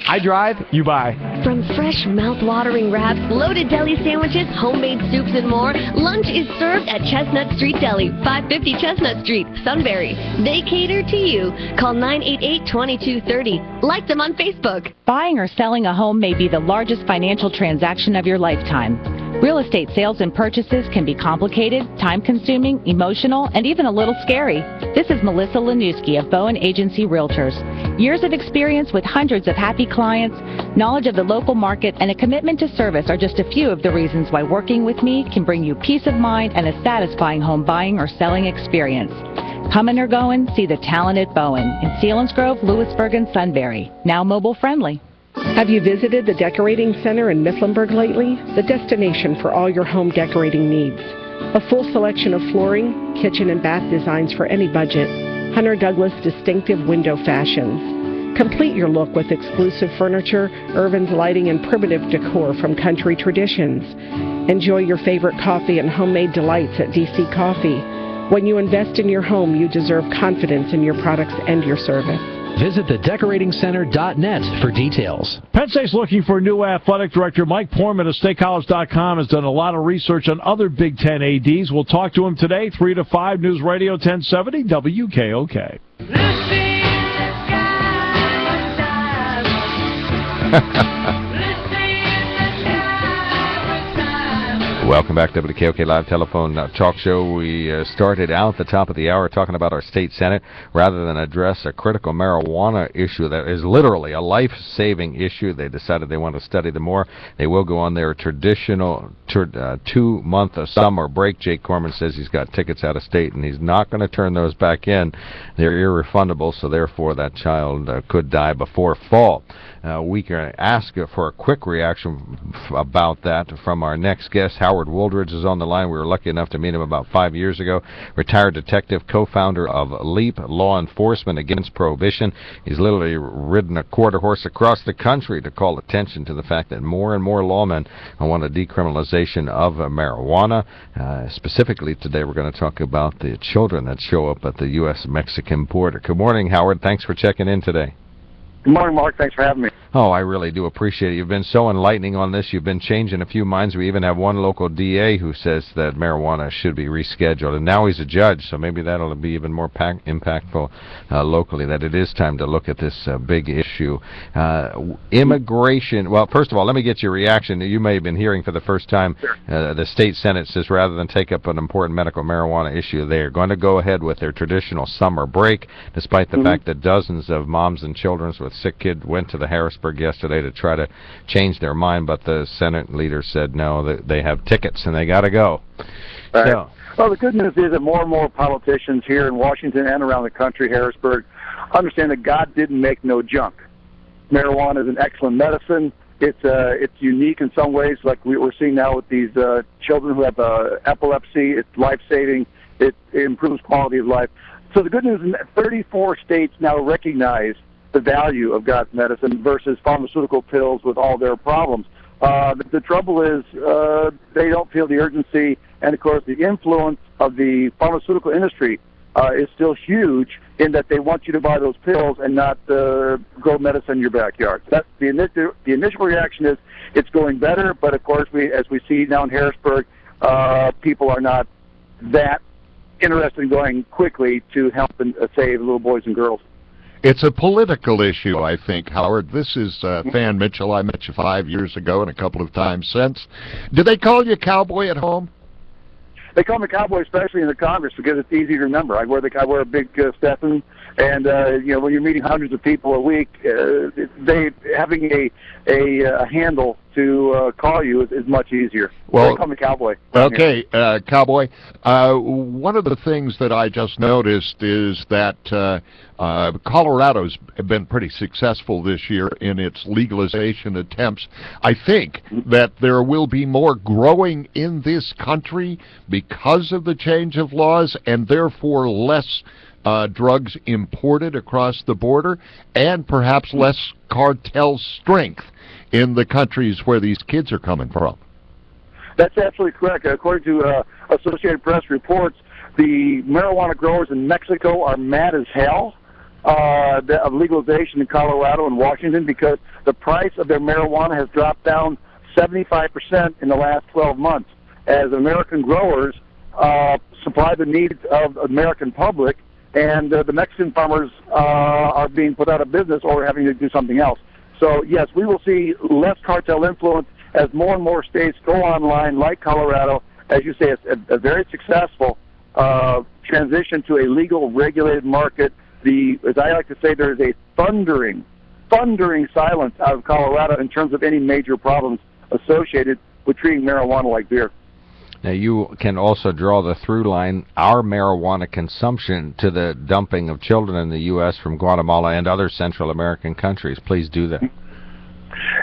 I drive, you buy. From fresh, mouth-watering wraps, loaded deli sandwiches, homemade soups, and more, lunch is served at Chestnut Street Deli, 550 Chestnut Street, Sunbury. They cater to you. Call 988-2230. Like them on Facebook. Buying or selling a home may be the largest financial transaction of your lifetime. Real estate sales and purchases can be complicated, time-consuming, emotional, and even a little scary. This is Melissa Lanuski of Bowen Agency Realtors. Years of experience with hundreds of happy clients, knowledge of the local market, and a commitment to service are just a few of the reasons why working with me can bring you peace of mind and a satisfying home buying or selling experience. Coming or going, see the talented Bowen in Selinsgrove, Lewisburg, and Sunbury. Now mobile friendly. Have you visited the Decorating Center in Mifflinburg lately? The destination for all your home decorating needs. A full selection of flooring, kitchen and bath designs for any budget. Hunter Douglas distinctive window fashions. Complete your look with exclusive furniture, Irvin's lighting, and primitive decor from Country Traditions. Enjoy your favorite coffee and homemade delights at DC Coffee. When you invest in your home, you deserve confidence in your products and your service. Visit thedecoratingcenter.net for details. Penn State's looking for a new athletic director. Mike Poorman of StateCollege.com has done a lot of research on other Big Ten ADs. We'll talk to him today, 3 to 5, News Radio 1070 WKOK. Welcome back to WKOK Live Telephone Talk Show. We started out the top of the hour talking about our state senate. Rather than address a critical marijuana issue that is literally a life-saving issue, they decided they want to study them more. They will go on their traditional 2-month summer break. Jake Corman says he's got tickets out of state, and he's not going to turn those back in. They're irrefundable, so therefore that child could die before fall. We can ask for a quick reaction about that from our next guest. Howard Wooldridge is on the line. We were lucky enough to meet him about 5 years ago. Retired detective, co-founder of LEAP Law Enforcement Against Prohibition. He's literally ridden a quarter horse across the country to call attention to the fact that more and more lawmen want a decriminalization of marijuana. Specifically today we're going to talk about the children that show up at the U.S.-Mexican border. Good morning, Howard. Thanks for checking in today. Good morning, Mark. Thanks for having me. Oh, I really do appreciate it. You've been so enlightening on this. You've been changing a few minds. We even have one local DA who says that marijuana should be rescheduled, and now he's a judge, so maybe that'll be even more impactful locally, that it is time to look at this big issue. Immigration. Well, first of all, let me get your reaction. You may have been hearing for the first time the state senate says rather than take up an important medical marijuana issue, they're going to go ahead with their traditional summer break, despite the fact that dozens of moms and children with sick kids went to the Harrisburg yesterday to try to change their mind, but the Senate leader said no, they have tickets and they got to go. Right. So, well, the good news is that more and more politicians here in Washington and around the country, Harrisburg, understand that God didn't make no junk. Marijuana is an excellent medicine. It's unique in some ways, like we're seeing now with these children who have epilepsy. It's life-saving. It improves quality of life. So the good news is that 34 states now recognize the value of God's medicine versus pharmaceutical pills with all their problems. The trouble is they don't feel the urgency, and of course the influence of the pharmaceutical industry is still huge in that they want you to buy those pills and not grow medicine in your backyard. That's the initial reaction is it's going better, but of course as we see now in Harrisburg, people are not that interested in going quickly to help and save little boys and girls. It's a political issue, I think, Howard. This is Fan Mitchell. I met you 5 years ago and a couple of times since. Do they call you Cowboy at home? They call me Cowboy, especially in the Congress, because it's easy to remember. I wear a big Stetson, and when you're meeting hundreds of people a week, having a handle to call you is much easier. Well, they call me Cowboy. Okay, Cowboy. One of the things that I just noticed is that Colorado's been pretty successful this year in its legalization attempts. I think that there will be more growing in this country because of the change of laws, and therefore less drugs imported across the border, and perhaps less cartel strength in the countries where these kids are coming from. That's absolutely correct. According to Associated Press reports, The marijuana growers in Mexico are mad as hell of legalization in Colorado and Washington because the price of their marijuana has dropped down 75% in the last 12 months as American growers supply the needs of the American public, and the Mexican farmers are being put out of business or having to do something else. So, yes, we will see less cartel influence as more and more states go online, like Colorado. As you say, it's a very successful transition to a legal, regulated market. As I like to say, there is a thundering silence out of Colorado in terms of any major problems associated with treating marijuana like beer. Now, you can also draw the through line, our marijuana consumption, to the dumping of children in the U.S. from Guatemala and other Central American countries. Please do that.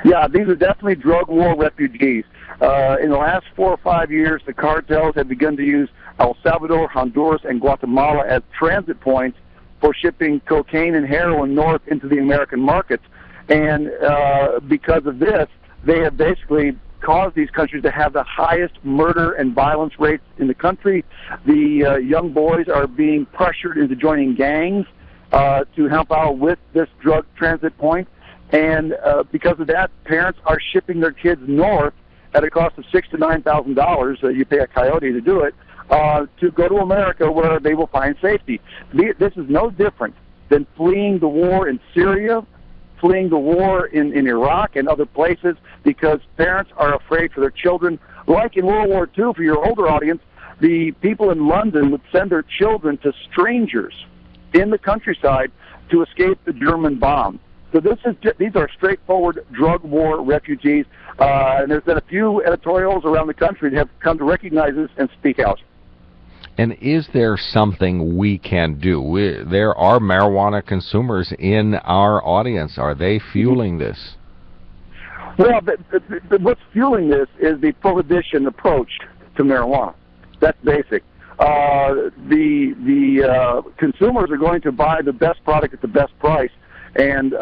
Yeah, these are definitely drug war refugees. In the last 4 or 5 years, the cartels have begun to use El Salvador, Honduras, and Guatemala as transit points for shipping cocaine and heroin north into the American markets. And because of this, they have basically caused these countries to have the highest murder and violence rates in the country. The young boys are being pressured into joining gangs to help out with this drug transit point. And because of that, parents are shipping their kids north at a cost of $6,000 to $9,000. You pay a coyote to do it, to go to America where they will find safety. This is no different than fleeing the war in Syria, fleeing the war in Iraq and other places, because parents are afraid for their children. Like in World War II, for your older audience, the people in London would send their children to strangers in the countryside to escape the German bomb. So these are straightforward drug war refugees, and there's been a few editorials around the country that have come to recognize this and speak out. And is there something we can do? There are marijuana consumers in our audience. Are they fueling this? Well, what's fueling this is the prohibition approach to marijuana. That's basic. The consumers are going to buy the best product at the best price. And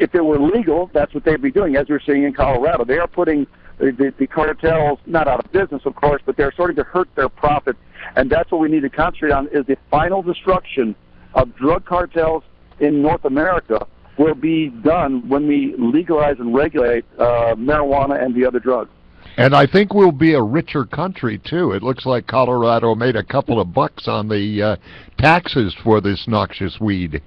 if it were legal, that's what they'd be doing, as we're seeing in Colorado. They are putting the cartels, not out of business, of course, but they're starting to hurt their profits. And that's what we need to concentrate on, is the final destruction of drug cartels in North America will be done when we legalize and regulate marijuana and the other drugs. And I think we'll be a richer country, too. It looks like Colorado made a couple of bucks on the taxes for this noxious weed.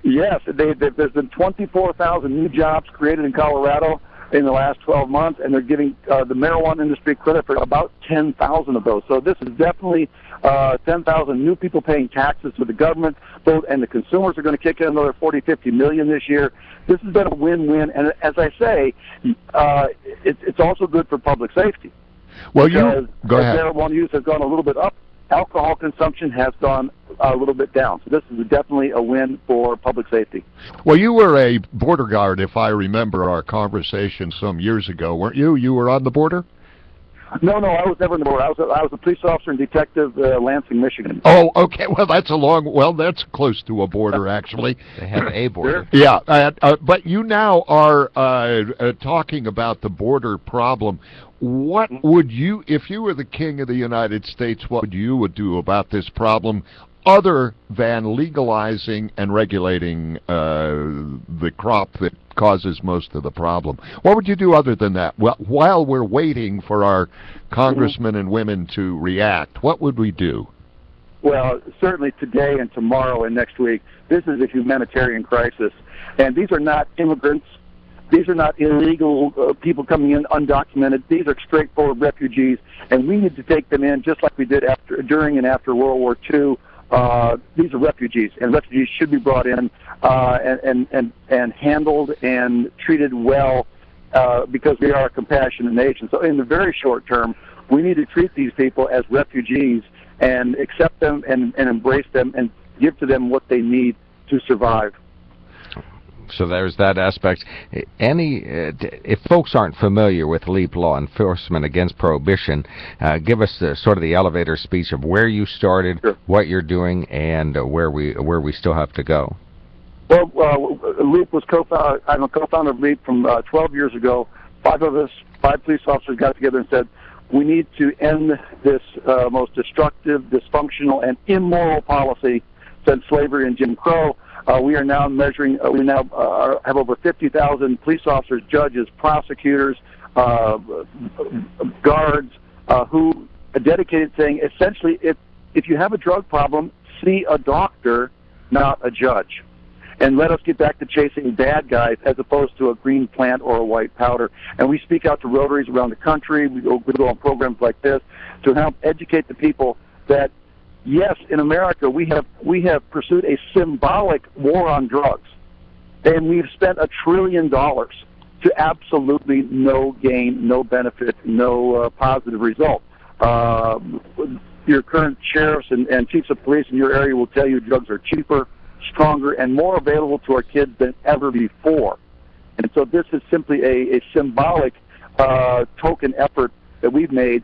Yes, there's been 24,000 new jobs created in Colorado in the last 12 months, and they're giving the marijuana industry credit for about 10,000 of those. So this is definitely 10,000 new people paying taxes to the government, and the consumers are going to kick in another 40, 50 million this year. This has been a win-win, and as I say, it's also good for public safety. Well, go ahead. Marijuana use has gone a little bit up. Alcohol consumption has gone a little bit down. So this is definitely a win for public safety. Well, you were a border guard, if I remember our conversation some years ago, weren't you? You were on the border? No, I was never on the border. I was a police officer and detective, Lansing, Michigan. Oh, okay. Well, that's close to a border, actually. They have a border. Yeah, but you now are talking about the border problem. What would you, if you were the king of the United States, what would you do about this problem other than legalizing and regulating the crop that causes most of the problem? What would you do other than that? Well, while we're waiting for our congressmen and women to react, what would we do? Well, certainly today and tomorrow and next week, this is a humanitarian crisis. And these are not immigrants. These are not illegal people coming in undocumented. These are straightforward refugees, and we need to take them in just like we did during and after World War II. These are refugees, and refugees should be brought in and handled and treated well because we are a compassionate nation. So in the very short term, we need to treat these people as refugees and accept them and embrace them and give to them what they need to survive. So there's that aspect. If folks aren't familiar with LEAP law enforcement against prohibition, give us sort of the elevator speech of where you started, sure, what you're doing, and where we still have to go. Well, LEAP was I'm a co-founder of LEAP from 12 years ago. Five police officers got together and said, we need to end this most destructive, dysfunctional, and immoral policy since slavery and Jim Crow. We are now measuring, we now have over 50,000 police officers, judges, prosecutors, guards, who are dedicated saying, essentially, if you have a drug problem, see a doctor, not a judge. And let us get back to chasing bad guys as opposed to a green plant or a white powder. And we speak out to Rotaries around the country. We go on programs like this to help educate the people that, yes, in America we have pursued a symbolic war on drugs, and we've spent $1 trillion to absolutely no gain, no benefit, no positive result. Your current sheriffs and chiefs of police in your area will tell you drugs are cheaper, stronger, and more available to our kids than ever before. And so this is simply a symbolic token effort that we've made,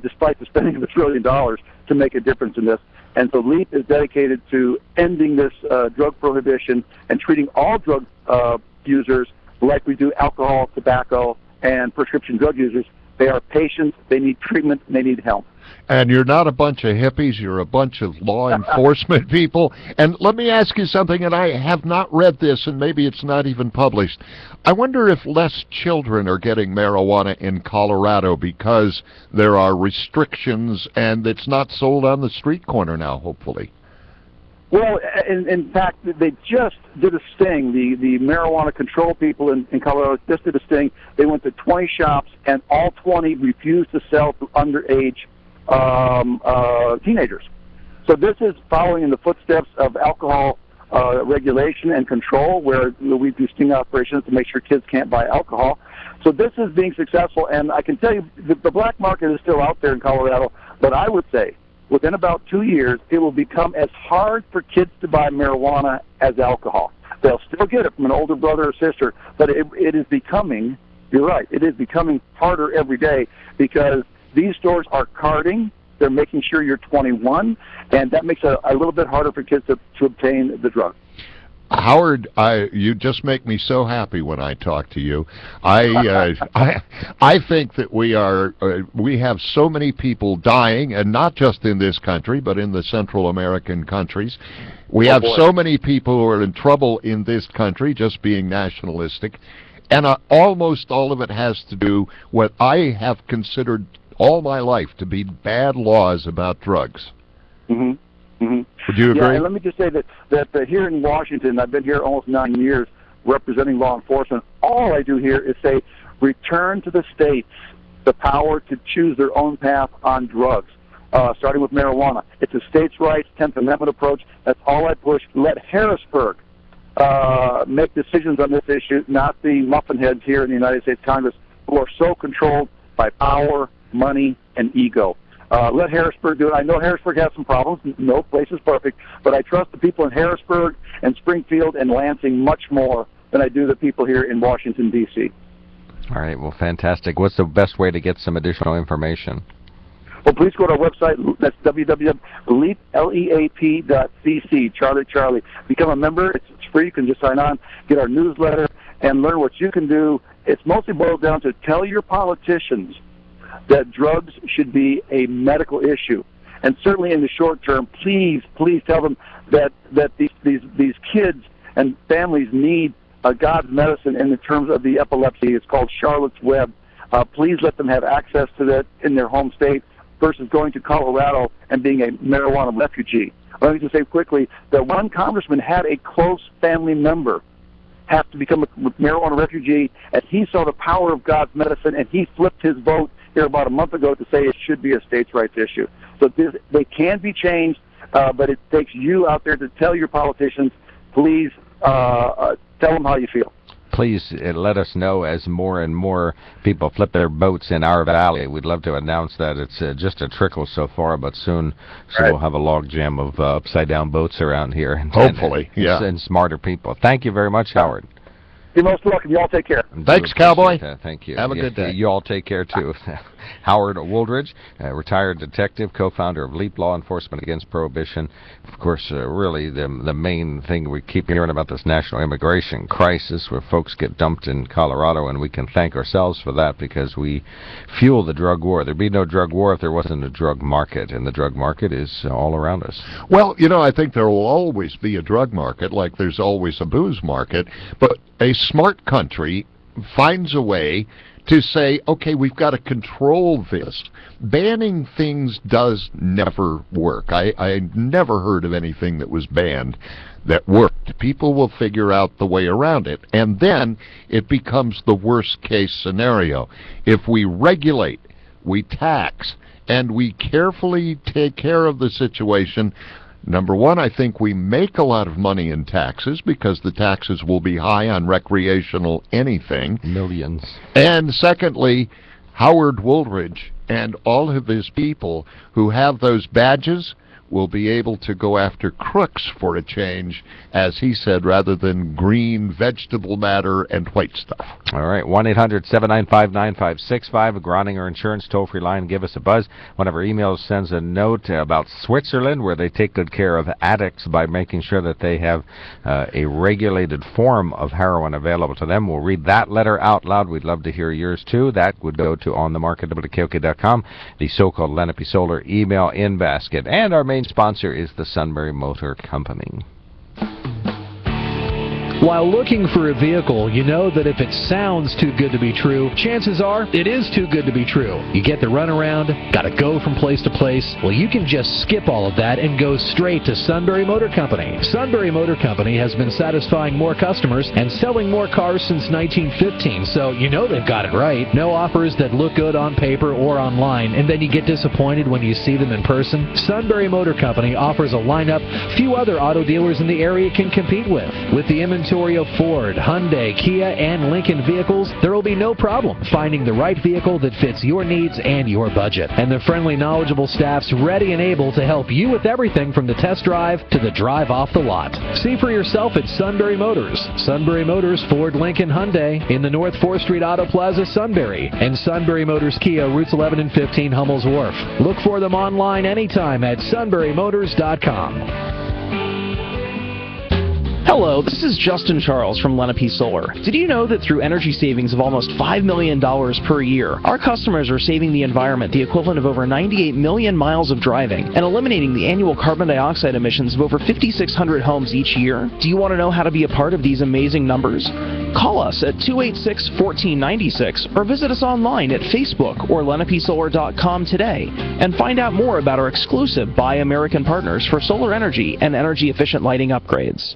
despite the spending of $1 trillion, to make a difference in this. And so LEAP is dedicated to ending this drug prohibition and treating all drug users like we do alcohol, tobacco, and prescription drug users. They are patients, they need treatment, and they need help. And you're not a bunch of hippies, you're a bunch of law enforcement people. And let me ask you something, and I have not read this, and maybe it's not even published. I wonder if less children are getting marijuana in Colorado because there are restrictions and it's not sold on the street corner now, hopefully. Well, in fact, they just did a sting. The marijuana control people in Colorado just did a sting. They went to 20 shops, and all 20 refused to sell to underage teenagers. So this is following in the footsteps of alcohol regulation and control, where we do sting operations to make sure kids can't buy alcohol. So this is being successful, and I can tell you the black market is still out there in Colorado, but I would say within about 2 years, it will become as hard for kids to buy marijuana as alcohol. They'll still get it from an older brother or sister, but it is becoming, you're right, it is becoming harder every day because these stores are carding. They're making sure you're 21, and that makes it a little bit harder for kids to obtain the drug. Howard, you just make me so happy when I talk to you. I think that we have so many people dying, and not just in this country, but in the Central American countries. We have so many people who are in trouble in this country just being nationalistic, and almost all of it has to do with what I have considered all my life to be bad laws about drugs. Mm-hmm. Mm-hmm. Would you agree? Yeah, and let me just say that here in Washington, I've been here almost 9 years representing law enforcement. All I do here is say, return to the states the power to choose their own path on drugs, starting with marijuana. It's a states' rights, 10th Amendment approach. That's all I push. Let Harrisburg make decisions on this issue, not the muffin heads here in the United States Congress who are so controlled by power, money, and ego. Let Harrisburg do it. I know Harrisburg has some problems. No place is perfect. But I trust the people in Harrisburg and Springfield and Lansing much more than I do the people here in Washington, D.C. All right. Well, fantastic. What's the best way to get some additional information? Well, please go to our website. That's www.leap.cc, Charlie. Become a member. It's free. You can just sign on, get our newsletter, and learn what you can do. It's mostly boiled down to tell your politicians that drugs should be a medical issue, and certainly in the short term, please tell them that these kids and families need God's medicine in the terms of the epilepsy. It's called Charlotte's Web. Please let them have access to that in their home state versus going to Colorado and being a marijuana refugee. Let me just say quickly that one congressman had a close family member have to become a marijuana refugee, and he saw the power of God's medicine, and he flipped his vote here about a month ago to say it should be a states' rights issue. So they can be changed, but it takes you out there to tell your politicians, please tell them how you feel. Please let us know as more and more people flip their boats in our valley. We'd love to announce that. It's just a trickle so far, but soon we'll have a log jam of upside-down boats around here. Hopefully, and smarter people. Thank you very much, Howard. You're most welcome. You all take care. Thanks, Cowboy. Thank you. Have a good day. You all take care, too. Howard Wooldridge, retired detective, co-founder of Leap Law Enforcement Against Prohibition. Of course, really the main thing we keep hearing about this national immigration crisis where folks get dumped in Colorado, and we can thank ourselves for that because we fuel the drug war. There'd be no drug war if there wasn't a drug market, and the drug market is all around us. Well, I think there will always be a drug market like there's always a booze market, but a smart country finds a way to say, okay, we've got to control this. Banning things does never work. I never heard of anything that was banned that worked. People will figure out the way around it, and then it becomes the worst case scenario. If we regulate, we tax, and we carefully take care of the situation, number one, I think we make a lot of money in taxes because the taxes will be high on recreational anything. Millions. And secondly, Howard Wooldridge and all of his people who have those badges will be able to go after crooks for a change, as he said, rather than green vegetable matter and white stuff. All right, 1-800-795-9565, Groninger Insurance toll-free line. Give us a buzz. One of our emails sends a note about Switzerland, where they take good care of addicts by making sure that they have a regulated form of heroin available to them. We'll read that letter out loud. We'd love to hear yours, too. That would go to onthemarket@KOK.com, the so-called Lenape Solar email in basket. And our main sponsor is the Sunbury Motor Company. While looking for a vehicle, you know that if it sounds too good to be true, chances are it is too good to be true. You get the runaround, gotta go from place to place. Well, you can just skip all of that and go straight to Sunbury Motor Company. Sunbury Motor Company has been satisfying more customers and selling more cars since 1915, so you know they've got it right. No offers that look good on paper or online, and then you get disappointed when you see them in person. Sunbury Motor Company offers a lineup few other auto dealers in the area can compete with. With the inventory of Ford, Hyundai, Kia, and Lincoln vehicles, there will be no problem finding the right vehicle that fits your needs and your budget. And the friendly, knowledgeable staff's ready and able to help you with everything from the test drive to the drive off the lot. See for yourself at Sunbury Motors. Sunbury Motors, Ford, Lincoln, Hyundai in the North 4th Street Auto Plaza, Sunbury. And Sunbury Motors Kia, routes 11 and 15, Hummel's Wharf. Look for them online anytime at sunburymotors.com. Hello, this is Justin Charles from Lenape Solar. Did you know that through energy savings of almost $5 million per year, our customers are saving the environment the equivalent of over 98 million miles of driving and eliminating the annual carbon dioxide emissions of over 5,600 homes each year? Do you want to know how to be a part of these amazing numbers? Call us at 286-1496 or visit us online at Facebook or LenapeSolar.com today and find out more about our exclusive Buy American partners for solar energy and energy-efficient lighting upgrades.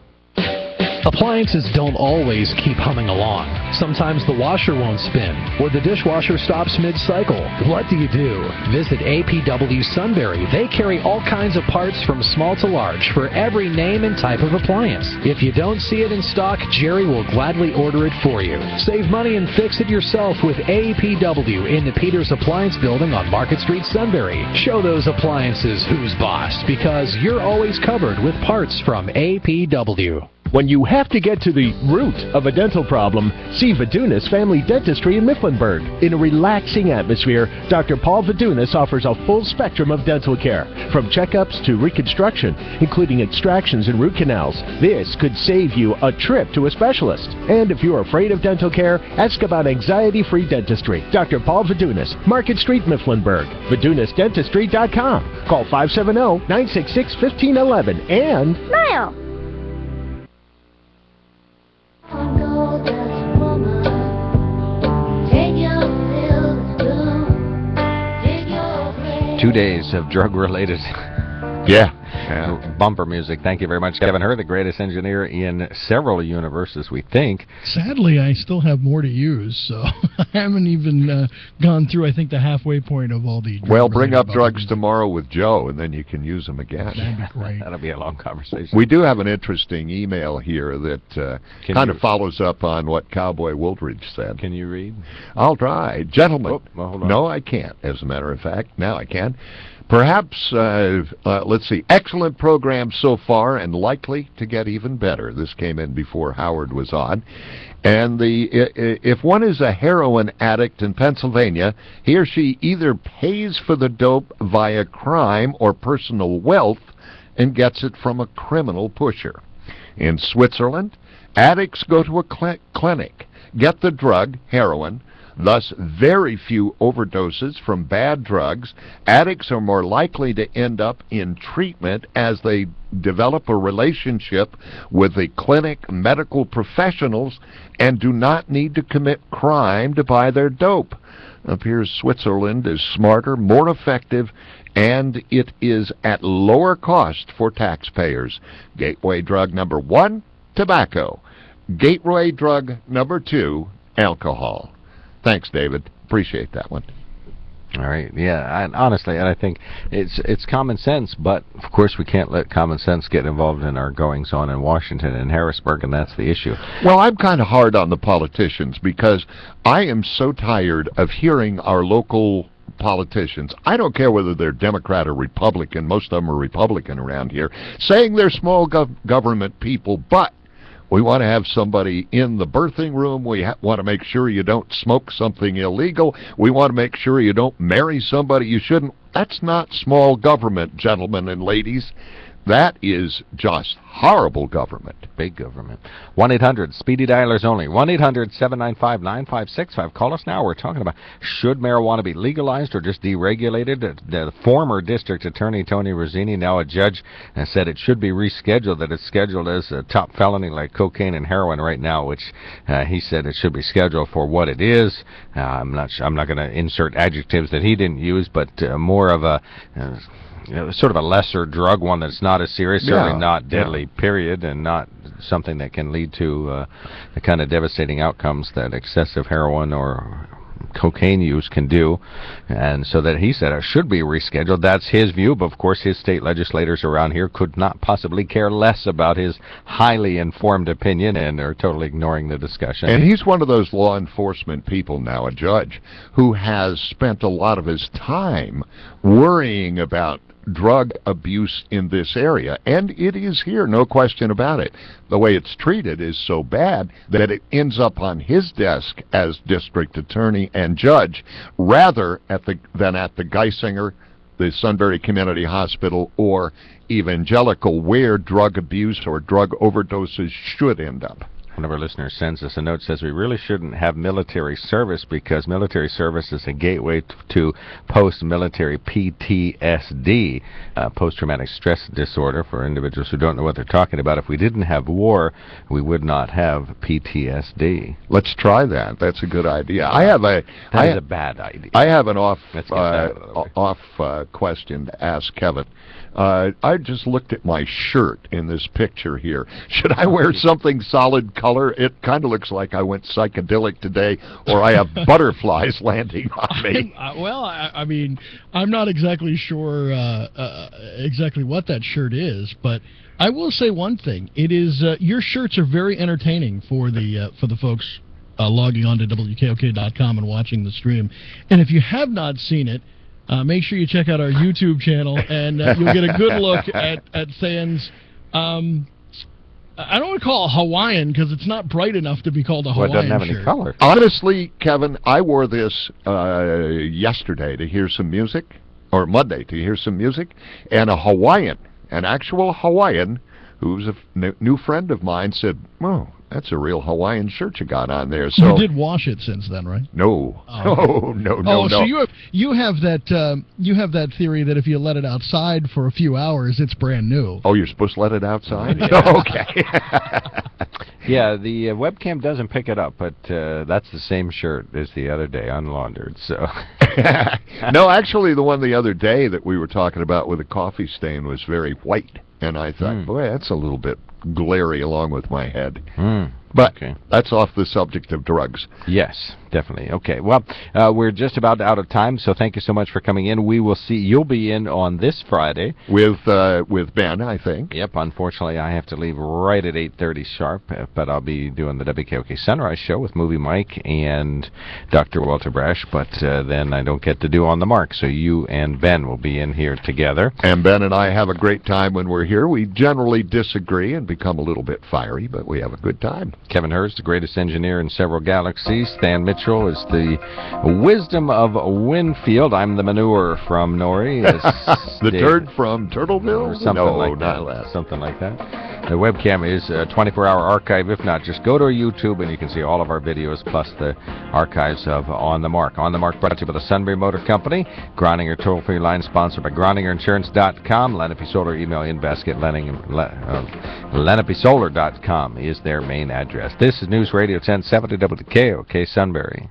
Appliances don't always keep humming along. Sometimes the washer won't spin, or the dishwasher stops mid-cycle. What do you do? Visit APW Sunbury. They carry all kinds of parts from small to large for every name and type of appliance. If you don't see it in stock, Jerry will gladly order it for you. Save money and fix it yourself with APW in the Peters Appliance Building on Market Street, Sunbury. Show those appliances who's boss, because you're always covered with parts from APW. When you have to get to the root of a dental problem, see Vidunas Family Dentistry in Mifflinburg. In a relaxing atmosphere, Dr. Paul Vidunas offers a full spectrum of dental care, from checkups to reconstruction, including extractions and root canals. This could save you a trip to a specialist. And if you're afraid of dental care, ask about anxiety-free dentistry. Dr. Paul Vidunas, Market Street, Mifflinburg. VidunasDentistry.com. Call 570-966-1511 and... Smile! Two 2 days of drug-related bumper music. Thank you very much, Kevin Hur, the greatest engineer in several universes, we think. Sadly, I still have more to use, so I haven't even gone through, I think, the halway point of all the... Well, bring up drugs tomorrow with Joe, and then you can use them again. That'd be great. That'll be a long conversation. We do have an interesting email here that kind of follows up on what Cowboy Wooldridge said. Can you read? I'll try. Gentlemen. Oh, well, hold on. No, I can't, as a matter of fact. Now I can. Perhaps, let's see, excellent program so far and likely to get even better. This came in before Howard was on. And if one is a heroin addict in Pennsylvania, he or she either pays for the dope via crime or personal wealth and gets it from a criminal pusher. In Switzerland, addicts go to a clinic, get the drug, heroin, thus very few overdoses from bad drugs. Addicts are more likely to end up in treatment as they develop a relationship with the clinic medical professionals and do not need to commit crime to buy their dope. It appears Switzerland is smarter, more effective, and it is at lower cost for taxpayers. Gateway drug number 1, tobacco. Gateway drug number 2, alcohol. Thanks, David. Appreciate that one. All right, yeah, honestly, and I think it's common sense, but of course we can't let common sense get involved in our goings-on in Washington and Harrisburg, and that's the issue. Well, I'm kind of hard on the politicians because I am so tired of hearing our local politicians, I don't care whether they're Democrat or Republican, most of them are Republican around here, saying they're small government people, but we want to have somebody in the birthing room. We want to make sure you don't smoke something illegal. We want to make sure you don't marry somebody you shouldn't. That's not small government, gentlemen and ladies. That is just horrible government. Big government. 1-800-SPEEDY dialers only. 1-800-795-9565. Call us now. We're talking about should marijuana be legalized or just deregulated. The former district attorney, Tony Rosini, now a judge, said it should be rescheduled, that it's scheduled as a top felony like cocaine and heroin right now, which he said it should be scheduled for what it is. I'm not going to insert adjectives that he didn't use, but more of a... sort of a lesser drug, one that's not as serious, certainly not deadly, period, and not something that can lead to the kind of devastating outcomes that excessive heroin or cocaine use can do. And so that he said it should be rescheduled. That's his view, but of course his state legislators around here could not possibly care less about his highly informed opinion and are totally ignoring the discussion. And he's one of those law enforcement people now, a judge, who has spent a lot of his time worrying about drug abuse in this area, and it is here, no question about it. The way it's treated is so bad that it ends up on his desk as district attorney and judge rather than at the Geisinger, the Sunbury Community Hospital, or Evangelical, where drug abuse or drug overdoses should end up. One of our listeners sends us a note, says we really shouldn't have military service because military service is a gateway to post-military PTSD, post-traumatic stress disorder, for individuals who don't know what they're talking about. If we didn't have war, we would not have PTSD. Let's try that. That's a good idea. That is a bad idea. I have an off question to ask Kevin. I just looked at my shirt in this picture here. Should I wear something solid color? It kind of looks like I went psychedelic today, or I have butterflies landing on me. I mean, I'm not exactly sure exactly what that shirt is, but I will say one thing. It is your shirts are very entertaining for the folks logging on to WKOK.com and watching the stream. And if you have not seen it, make sure you check out our YouTube channel, and you'll get a good look at Than's, I don't want to call it Hawaiian, because it's not bright enough to be called a Hawaiian shirt. It doesn't have any color. Honestly, Kevin, I wore this yesterday to hear some music, or Monday to hear some music, and a Hawaiian, an actual Hawaiian, who's a new friend of mine, said, "Oh, that's a real Hawaiian shirt you got on there." So you did wash it since then, right? No. No. So you have that theory that if you let it outside for a few hours, it's brand new. Oh, you're supposed to let it outside? Okay. Yeah, the webcam doesn't pick it up, but that's the same shirt as the other day, unlaundered. So. No, actually, the one the other day that we were talking about with a coffee stain was very white, and I thought, boy, that's a little bit glary along with my head. But that's off the subject of drugs. Yes, definitely. Okay, well, we're just about out of time, so thank you so much for coming in. We will see. You'll be in on this Friday. With Ben, I think. Yep, unfortunately, I have to leave right at 8:30 sharp, but I'll be doing the WKOK Sunrise Show with Movie Mike and Dr. Walter Brash, but then I don't get to do On the Mark, so you and Ben will be in here together. And Ben and I have a great time when we're here. We generally disagree and become a little bit fiery, but we have a good time. Kevin Hurst, the greatest engineer in several galaxies. Stan Mitchell is the wisdom of Winfield. I'm the manure from Nori. The turd from Turtleville? Or something like that. Something like that. The webcam is a 24-hour archive. If not, just go to YouTube and you can see all of our videos plus the archives of On the Mark. On the Mark brought to you by the Sunbury Motor Company. Groninger toll-free line sponsored by Groningerinsurance.com. Lenape Solar email inbasket. LenapeSolar.com is their main address. This is News Radio 1070 WKOK Sunbury.